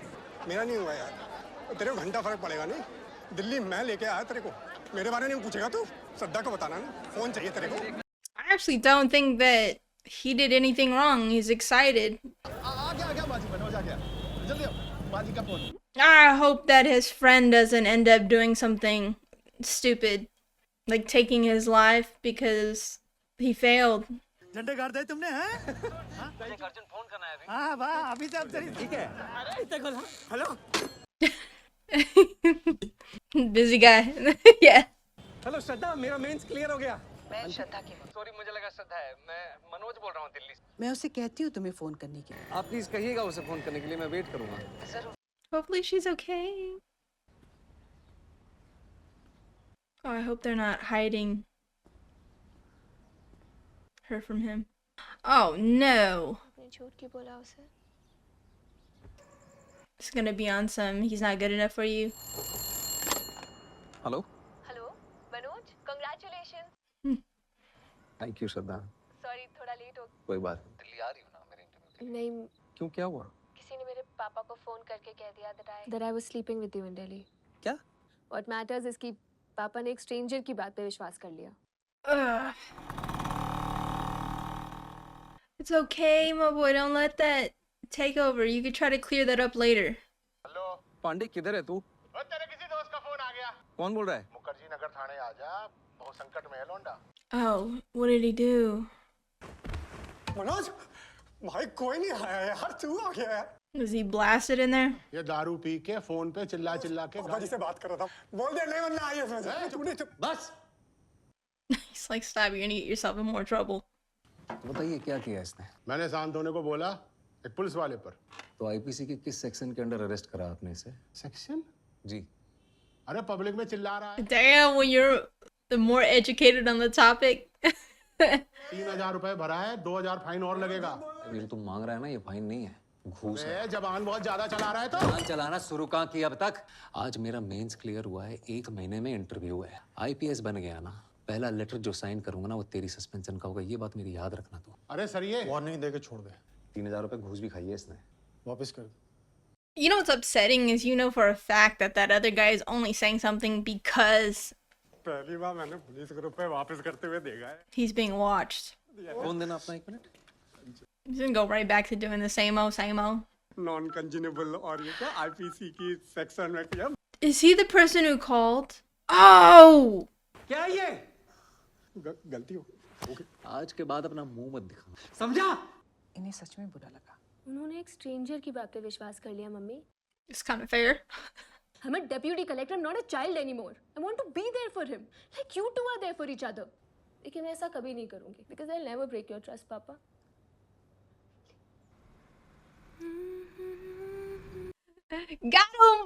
मेरा नहीं हुआ यार। तेरे को घंटा फर्क पड़ेगा नहीं? दिल्ली मैं लेके आया तेरे को। मेरे बारे में नहीं पूछेगा तू? श्रद्धा को बताना ना। फोन चाहिए तेरे को? I actually don't think that he did anything wrong. He's excited. आ गया बाजी मनोज आ गया जल्दी आओ बाजी का phone I hope that his friend doesn't end up doing something stupid, like taking his life because he failed. झंडे गाड़ दे तुमने हैं? मुझे अर्जुन फोन करना है अभी। हाँ वाह अभी तक चली ठीक है। इतने call hello. Busy guy. Yeah. Hello Shraddha मेरा मेंस क्लियर हो गया। मैं श्रद्धा की सॉरी मुझे लगा श्रद्धा है मैं मनोज बोल रहा हूँ दिल्ली से मैं उसे कहती हूँ तुम्हें फोन करने के लिए आप प्लीज कहिएगा उसे फोन करने के लिए मैं वेट करूंगा जरूर Hopefully she's okay. Oh, I hope they're not hiding her from him. Oh no. आपने झूठ क्यों बोला उसे? It's gonna be on some he's not good enough for you. Hello hello Manoj congratulations thank you Shraddha sorry थोड़ा late हो कोई बात नहीं दिल्ली आ रही हो ना मेरे इंटरव्यू नहीं क्यों क्या हुआ किसी ने मेरे पापा को फोन करके कह दिया that I was sleeping with you in Delhi क्या What matters is कि पापा ने एक स्ट्रेंजर की बात पे विश्वास कर लिया It's okay, my boy. Don't let that take over. You can try to clear that up later. Hello Pandey किधर है तू तेरे किसी दोस्त का फोन आ गया कौन बोल रहा है मुखर्जी नगर थाने आ जा बहुत संकट में है लौंडा Oh, what did he do? Manoj भाई कोई नहीं आया यार तू आ गया यार। Was he blasted in there? ये दारू पी के फोन पे चिल्ला के पापा जी से बात कर रहा था बोल दे नहीं वरना आई है तूने बस He's like, stop, you're gonna get yourself in more trouble. बताइए क्या किया इसने मैंने शांत होने को बोला एक पुलिस वाले पर तो आईपीसी के किस सेक्शन के अंडर अरेस्ट करा आपने इसे सेक्शन जी अरे पब्लिक में चिल्ला रहा है Damn, when you're the more educated on the topic. 3,000 रुपए भरा है 2,000 फाइन और लगेगा अभी जो तुम मांग रहा है ना ये फाइन नहीं है घूस है जबान बहुत ज्यादा चला रहा है तो जबान चलाना शुरू कहाँ किया अब तक आज मेरा मेंस क्लियर हुआ है 1 महीने में इंटरव्यू है आईपीएस बन गया ना पहला लेटर जो साइन करूंगा ना वो तेरी सस्पेंशन का होगा ये बात मेरी याद रखना तू अरे सर ये वार्निंग देके छोड़ दे 3,000 रुपए घूस भी खाई है इसने वापस कर You know what's upsetting is you know for a fact that that other guy is only saying something because पहली बार मैंने पुलिस को रुपए वापस करते हुए देखा है he's being watched. फोन देना अपना 1 minute He's gonna go right back to doing the same old. Non consumable और ये क्या आईपीसी की सेक्शन में किया Is he the person who called? Oh! क्या ये गलती हो गई आज के बाद अपना मुंह मत दिखा समझा इन्हें सच में बुरा लगा उन्होंने एक स्ट्रेंजर की बात पे विश्वास कर लिया mummy It's kind of fair. I'm a deputy collector, I'm not a child anymore. I want to be there for him, like you two are there for each other. लेकिन मैं ऐसा कभी नहीं करूँगी, because I'll never break your trust, Papa. Got him!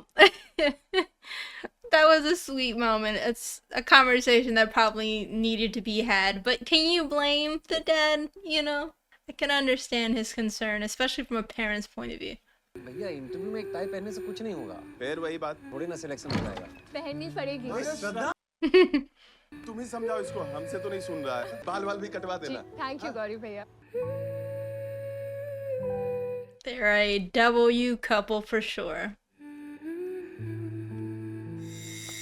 That was a sweet moment. It's a conversation that probably needed to be had. But can you blame the dad? You know, I can understand his concern, especially from a parent's point of view. भैया interview में एक tie पहनने से कुछ नहीं होगा फिर वही बात थोड़ी ना सिलेक्शन हो जाएगा पहननी पड़ेगी तुम ही समझाओ इसको हमसे तो नहीं सुन रहा है बाल भी कटवा देना थैंक यू गौरी भैया They're a W couple for sure.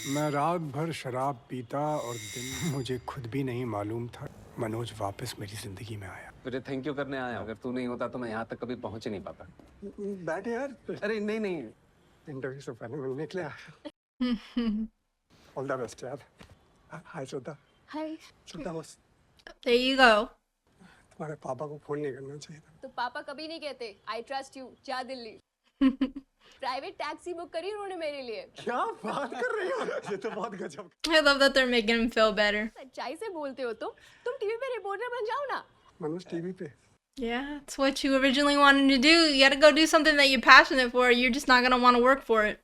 मैं रात भर शराब पीता और दिन मुझे खुद भी नहीं मालूम था मनोज वापस मेरी जिंदगी में आया। तुझे थैंक यू करने आया। अगर तू नहीं होता तो मैं यहाँ तक कभी पहुँच ही नहीं पाता। बैठे यार। अरे नहीं नहीं, इंटरव्यू से पहले मिलने के लिए आया। ऑल द बेस्ट यार। हाय श्रद्धा। हाय। श्रद्धा बस। There you go. तुम्हारे पापा को फोन नहीं करना चाहिए था। तो पापा कभी नहीं कहते आई ट्रस्ट यू, जा दिल्ली। प्राइवेट टैक्सी बुक करी उन्होंने मेरे लिए। क्या बात कर रही हो? ये तो बहुत गजब। I love that they're making him feel better. सच्चाई से बोलते हो तुम टीवी पे रिपोर्टर बन जाओ ना। मनोज टीवी पे। Yeah, it's what you originally wanted to do. You gotta go do something that you're passionate for. You're just not gonna want to work for it.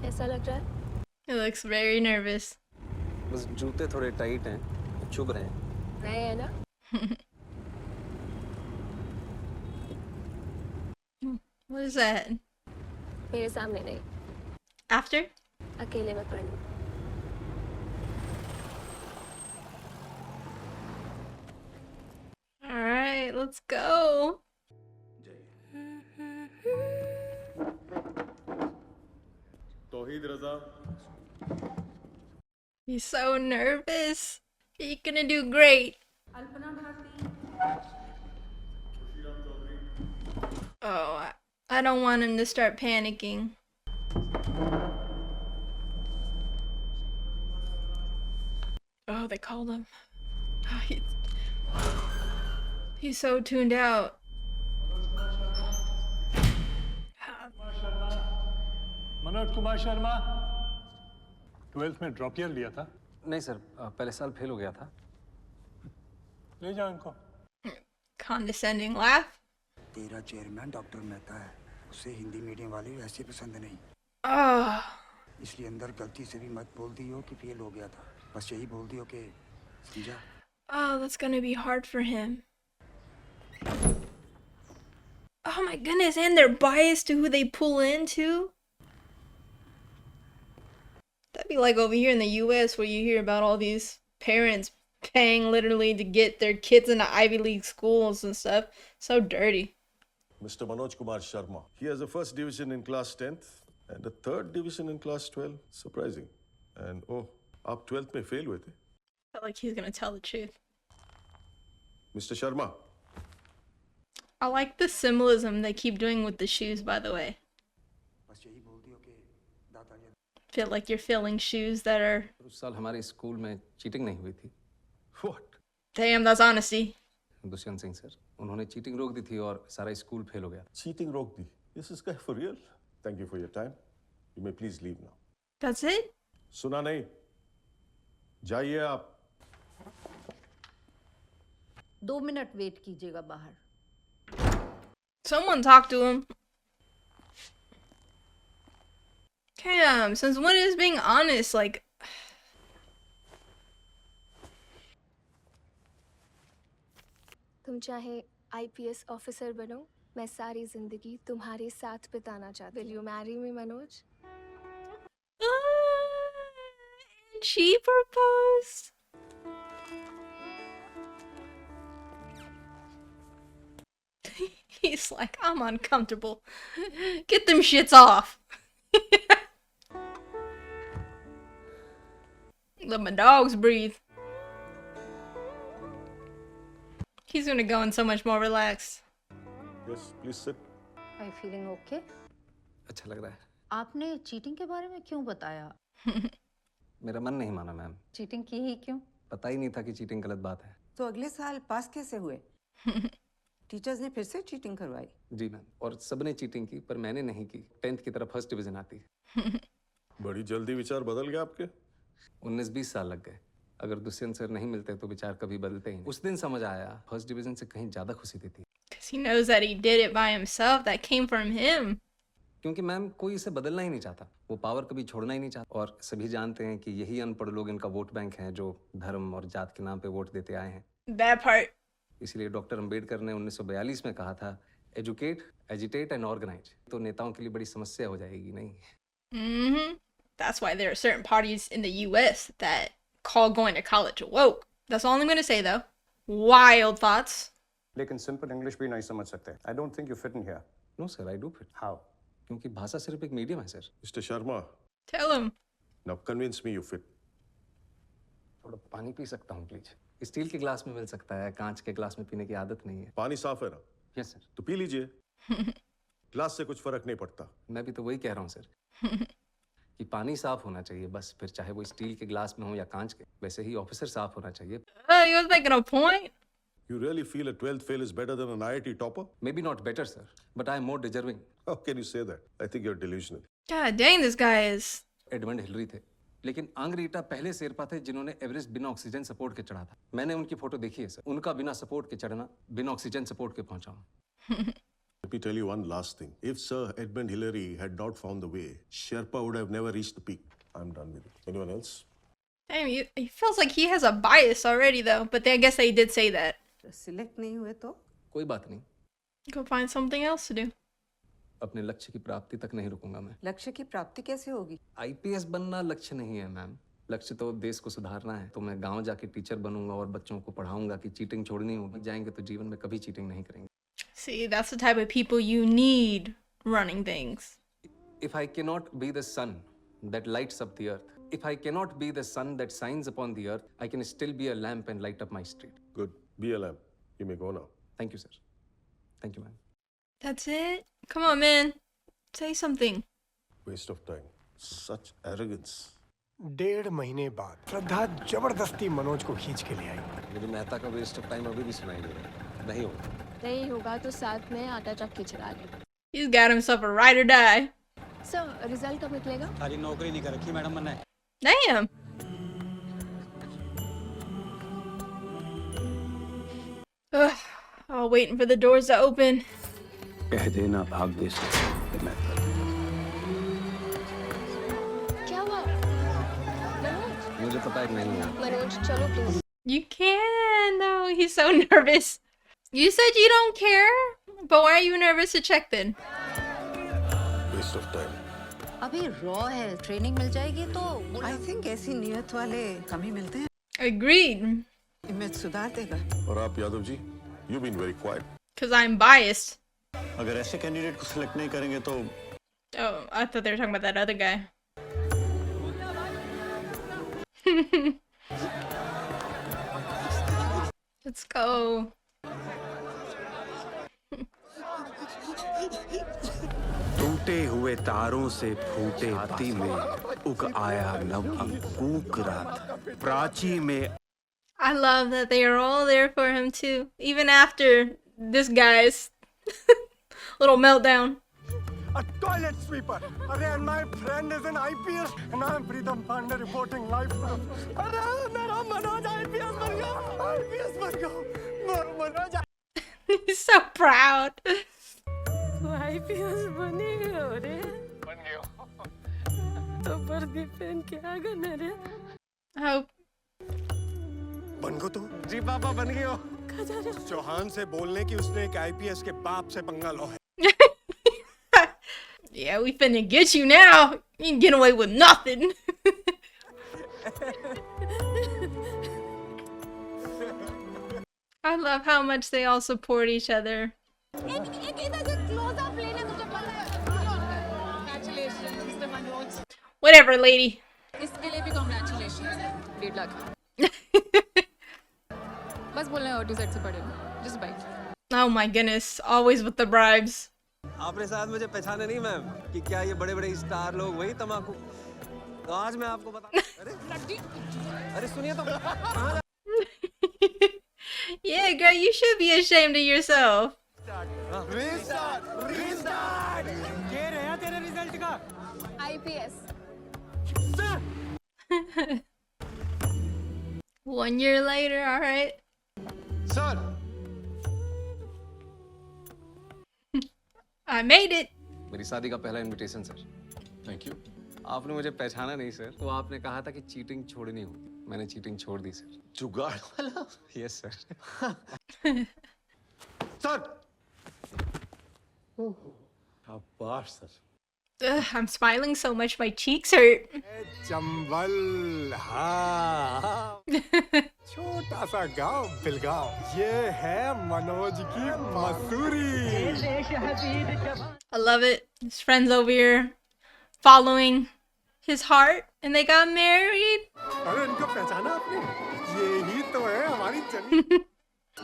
कैसा लग रहा है? He looks very nervous. बस जूते थोड़े tight हैं, चुभ रहे हैं। नए है ना? What is that? मेरे सामने नहीं। After? अकेले में पढ़नी। All right, let's go. Towhid Raza. He's so nervous. You're gonna do great. Oh, I don't want him to start panicking. Oh, they called him. Oh, he's so tuned out. Manoj Kumar Sharma 12th में drop year लिया था। नहीं sir, पहले साल fail हो गया था। ले जाओ इनको। Condescending laugh. तेरा चेयरमैन डॉक्टर मेहता है, उसे हिंदी मीडियम वाले वैसे पसंद नहीं। Oh. इसलिए अंदर गलती से भी मत बोल दियो कि फेल हो गया था, बस यही बोल दियो कि समझा। Oh, that's gonna be hard for him. Oh my goodness, and they're biased to who they pull into. That'd be like over here in the US where you hear about all these parents paying literally to get their kids into Ivy League schools and stuff. So dirty. Mr. Manoj Kumar Sharma. He has a first division in class 10th and a third division in class 12. Surprising. And oh, आप 12th में fail हुए थे. Felt like he's gonna tell the truth. Mr. Sharma. I like the symbolism they keep doing with the shoes, by the way. Feel like you're filling shoes that are. उस साल हमारे school में cheating नहीं हुई थी। What? Damn, that's honesty. Dushyant Singh sir, उन्होंने cheating रोक दी थी और सारा स्कूल फेल हो गया। Cheating रोक दी. Is this guy for real? Thank you for your time. You may please leave now. That's it? सुना नहीं? जाइए आप। 2 मिनट वेट कीजिएगा बाहर। Someone talk to him. Damn, since when is being honest like? तुम चाहे IPS officer बनो, मैं सारी जिंदगी तुम्हारे साथ बिताना चाहती हूँ। Will you marry me, Manoj? She proposed. He's like, I'm uncomfortable. Get them shits off. Let my dogs breathe. He's gonna go in so much more relaxed. Yes, please sit. Are you feeling okay? अच्छा लग रहा है। आपने cheating के बारे में क्यों बताया? मेरा मन नहीं माना मैम। चीटिंग की ही क्यों? पता ही नहीं था कि चीटिंग गलत बात है। तो अगले साल पास कैसे हुए? टीचर्स ने फिर से चीटिंग करवाई? जी मैम, और सबने चीटिंग की पर मैंने नहीं की। 10th की तरफ फर्स्ट डिवीजन आती। बड़ी जल्दी विचार बदल गए आपके। 19-20 साल लग गए। अगर दुष्यंत सर नहीं मिलते तो विचार कभी बदलते ही नहीं। उस दिन समझ आया फर्स्ट डिवीजन से कहीं ज्यादा खुशी देती। Because he knows that he did it by himself. That came from him. क्योंकि मैम कोई इसे बदलना ही नहीं चाहता। वो पावर कभी छोड़ना ही नहीं चाहता। और सभी जानते हैं कि यही अनपढ़ लोग इनका वोट बैंक हैं जो धर्म और जात के नाम पे वोट देते आए हैं। That part. इसलिए डॉक्टर अंबेडकर ने 1942 में कहा था, एजुकेट, एजिटेट एंड ऑर्गेनाइज। तो नेताओं के लिए बड़ी समस्या हो जाएगी नहीं? Mm-hmm. That's why there are certain parties in the US that call going to college woke. That's all I'm going to say though. Wild thoughts. लेकिन सिंपल इंग्लिश भी नहीं समझ सकते। I don't think you fit in here. No sir, I do fit. How? क्योंकि भाषा सिर्फ एक medium है sir. Mr. Sharma. Tell him. Now convince me you fit. थोड़ा पानी पी सकता हूँ प्लीज? स्टील के ग्लास में मिल सकता है, कांच के ग्लास में पीने की आदत नहीं है। पानी साफ है ना? Yes sir. तो पी लीजिए। ग्लास से कुछ फर्क नहीं पड़ता। मैं भी तो वही कह रहा हूँ सर कि पानी साफ होना चाहिए बस, फिर चाहे वो स्टील के ग्लास में हो या कांच के। वैसे ही ऑफिसर साफ होना चाहिए। He was making a point. You really feel a 12th fail is better than an IIT topper? Maybe not better, sir, but I am more deserving. How can you say that? I think you're delusional. God dang, this guy is. Edmund Hillary थे, लेकिन आंग्रीटा पहले शेरपा थे जिन्होंने Everest बिना oxygen support के चढ़ा था। मैंने उनकी फोटो देखी है सर। उनका बिना सपोर्ट के चढ़ना, बिना ऑक्सीजन सपोर्ट के पहुंचा हूँ। Let me tell you one last thing. If Sir Edmund Hillary had not found the way, Sherpa would have never reached the peak. I'm done with it. Anyone else? Damn, he feels like he has a bias already though, but I guess they did say that. Select नहीं हुए तो कोई बात नहीं, Go find something else to do. अपने लक्ष्य की प्राप्ति तक नहीं रुकूंगा मैं। लक्ष्य की प्राप्ति कैसे होगी? आईपीएस बनना लक्ष्य नहीं है मैम। लक्ष्य तो देश को सुधारना है। तो मैं गांव जाके टीचर बनूंगा और बच्चों को पढ़ाऊंगा कि चीटिंग छोड़नी होगी। जाएंगे तो जीवन में कभी चीटिंग नहीं करेंगे। See, that's the type of people you need running things. If I cannot be the sun that lights up the earth, if I cannot be the sun that shines upon the earth, I can still be a lamp and light up my street. Good. Be a lamp. You may go now. Thank you, sir. Thank you, ma'am. That's it? Come on, man. Say something. Waste of time. Such arrogance. 1.5 महीने बाद श्रद्धा जबरदस्ती मनोज को खींच के ले आई। मुझे मेहता का waste of time अभी भी सुनाई दे रहा है। नहीं होगा। नहीं होगा तो साथ में आटा चक्की चला ले। He's got himself a ride or die. Sir result कब निकलेगा? सारी नौकरी नहीं कर रखी मैडम मैंने। Damn. Ugh, all waiting for the doors to open. कह देना भाग्य से मैं क्या हुआ? मनोज? मुझे पता है कि नहीं है। मनोज चलो please. You can, though. He's so nervous. You said you don't care, but why are you nervous to check then? Waste of time. अभी रॉ है, ट्रेनिंग मिल जाएगी तो आई थिंक ऐसी नियत वाले कम ही मिलते हैं। Agreed. इमेज सुधार देगा। और आप Yadav ji, you've been very quiet. Because I'm biased. अगर ऐसे कैंडिडेट को सिलेक्ट नहीं करेंगे तो Oh, I thought they were talking about that other guy. Let's go. टूटे हुए तारों से फूटे हाथी में उग आया नव अंकुर रात प्राची में। I love that they are all there for him too, even after this guy's little meltdown. A toilet sweeper. अरे and my friend is an IPS and I'm Pritam Pandey reporting live from. अरे मेरा Manoj IPS बन गया, IPS बन गया, Manoj. He's so proud. IPS बनेगा रे। बन गया। तो वर्दी पहन के आ गया रे। Oh. बन गो तो? जी पापा बन गए हो। चौहान से बोलने की उसने एक IPS के बाप से पंगा लो है। Yeah, we finna get you now. You can get away with nothing. I love how much they all support each other. Whatever, lady. इसके लिए भी congratulations. 1.5 लाख. बस बोलना है ऑटो सेट से पड़ेगा. Just bite. Oh my goodness, always with the bribes. आपने साथ मुझे पहचाने नहीं मैम कि क्या ये बड़े बड़े स्टार लोग वही तमाकू। तो आज मैं आपको बता। अरे सुनिए तो। Yeah, girl, you should be ashamed of yourself. Restart. ये रहा तेरे रिजल्ट का। IPS. 1 year later, all right. Sir. I made it. मेरी शादी का पहला इनविटेशन सर। Thank you. आपने मुझे पहचाना नहीं सर, तो आपने कहा था कि चीटिंग छोड़नी होगी। मैंने चीटिंग छोड़ दी सर। जुगाड़ वाला? Yes sir. सर। शाबाश sir. Ugh, I'm smiling so much my cheeks hurt. Chambal, हाँ। छोटा सा गांव बिलगांव। ये है मनोज की Mussoorie. I love it. His friends over here following. his heart and they got married. अरे इनको पहचाना आपने? यही तो है हमारी जनी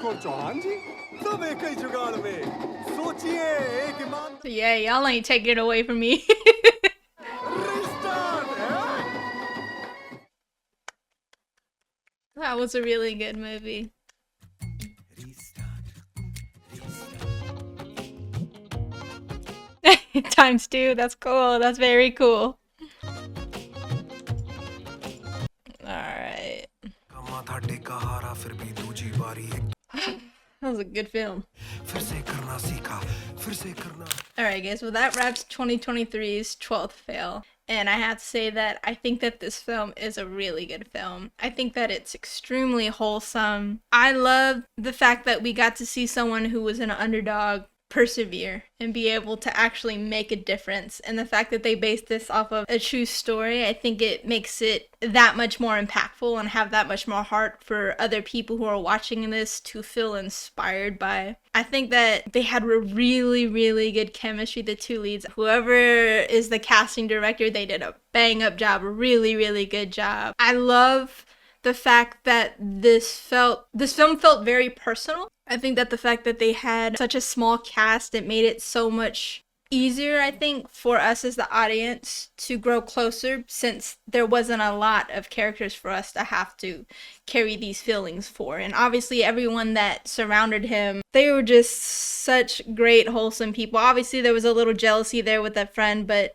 को चौहान जी। सब एक ही जुगाड़ में। सोचिए एक ईमान। So yeah, y'all ain't taking it away from me. That was a really good movie. Times 2, that's cool. That's very cool. Alright. That was a good film. Alright guys, well that wraps 2023's 12th fail. And I have to say that I think that this film is a really good film. I think that it's extremely wholesome. I love the fact that we got to see someone who was an underdog persevere and be able to actually make a difference. And the fact that they based this off of a true story, I think it makes it that much more impactful and have that much more heart for other people who are watching this to feel inspired by. I think that they had a really, really good chemistry, the two leads. Whoever is the casting director, they did a bang up job, a really, really good job. I love the fact that this film felt very personal. I think that the fact that they had such a small cast, it made it so much easier, I think, for us as the audience to grow closer, since there wasn't a lot of characters for us to have to carry these feelings for. And obviously everyone that surrounded him, they were just such great, wholesome people. Obviously there was a little jealousy there with that friend, but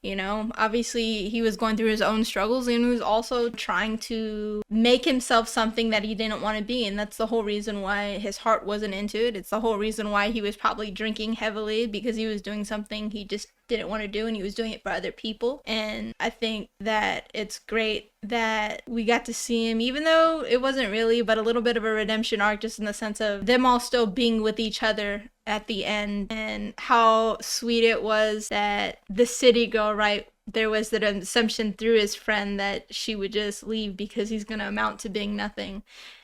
you know, obviously he was going through his own struggles and he was also trying to make himself something that he didn't want to be. And that's the whole reason why his heart wasn't into it. It's the whole reason why he was probably drinking heavily, because he was doing something he just didn't want to do and he was doing it for other people. And I think that it's great that we got to see him, even though it wasn't really, but a little bit of a redemption arc, just in the sense of them all still being with each other at the end, and how sweet it was that the city girl, right, there was that assumption through his friend that she would just leave because he's going to amount to being nothing,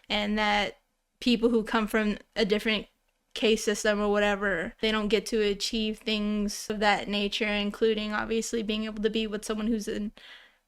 and that people who come from a different caste system or whatever, they don't get to achieve things of that nature, including obviously being able to be with someone who's in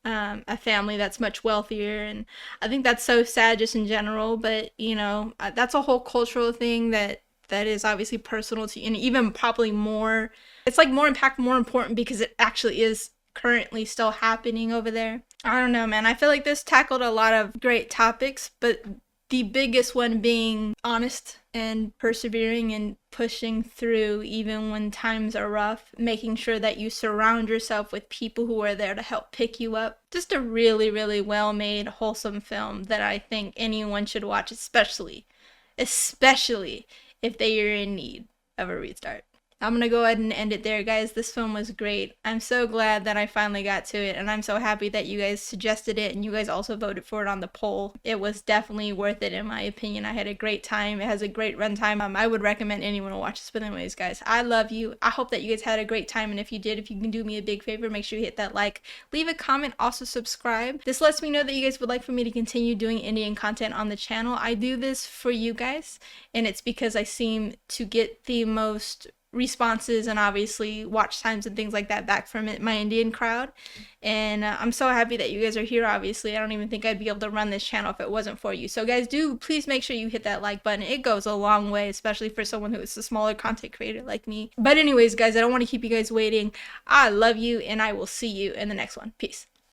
a family that's much wealthier. And I think that's so sad just in general, but you know, that's a whole cultural thing that is obviously personal to you, and even probably more, it's like more impactful, more important, because it actually is currently still happening over there. I don't know, man. I feel like this tackled a lot of great topics, but the biggest one being honest and persevering and pushing through even when times are rough, making sure that you surround yourself with people who are there to help pick you up. Just a really, really well-made, wholesome film that I think anyone should watch, especially if they are in need of a restart. I'm gonna go ahead and end it there, guys. This film was great. I'm so glad that I finally got to it, and I'm so happy that you guys suggested it and you guys also voted for it on the poll. It was definitely worth it in my opinion. I had a great time. It has a great runtime. I would recommend anyone to watch this. But anyways, guys, I love you. I hope that you guys had a great time, and if you did, if you can do me a big favor, make sure you hit that like, leave a comment, also subscribe. This lets me know that you guys would like for me to continue doing Indian content on the channel. I do this for you guys, and it's because I seem to get the most responses and obviously watch times and things like that back from my Indian crowd, and I'm so happy that you guys are here. Obviously I don't even think I'd be able to run this channel if it wasn't for you. So guys, do please make sure you hit that like button. It goes a long way, especially for someone who is a smaller content creator like me. But anyways, guys, I don't want to keep you guys waiting. I love you, and I will see you in the next one. Peace.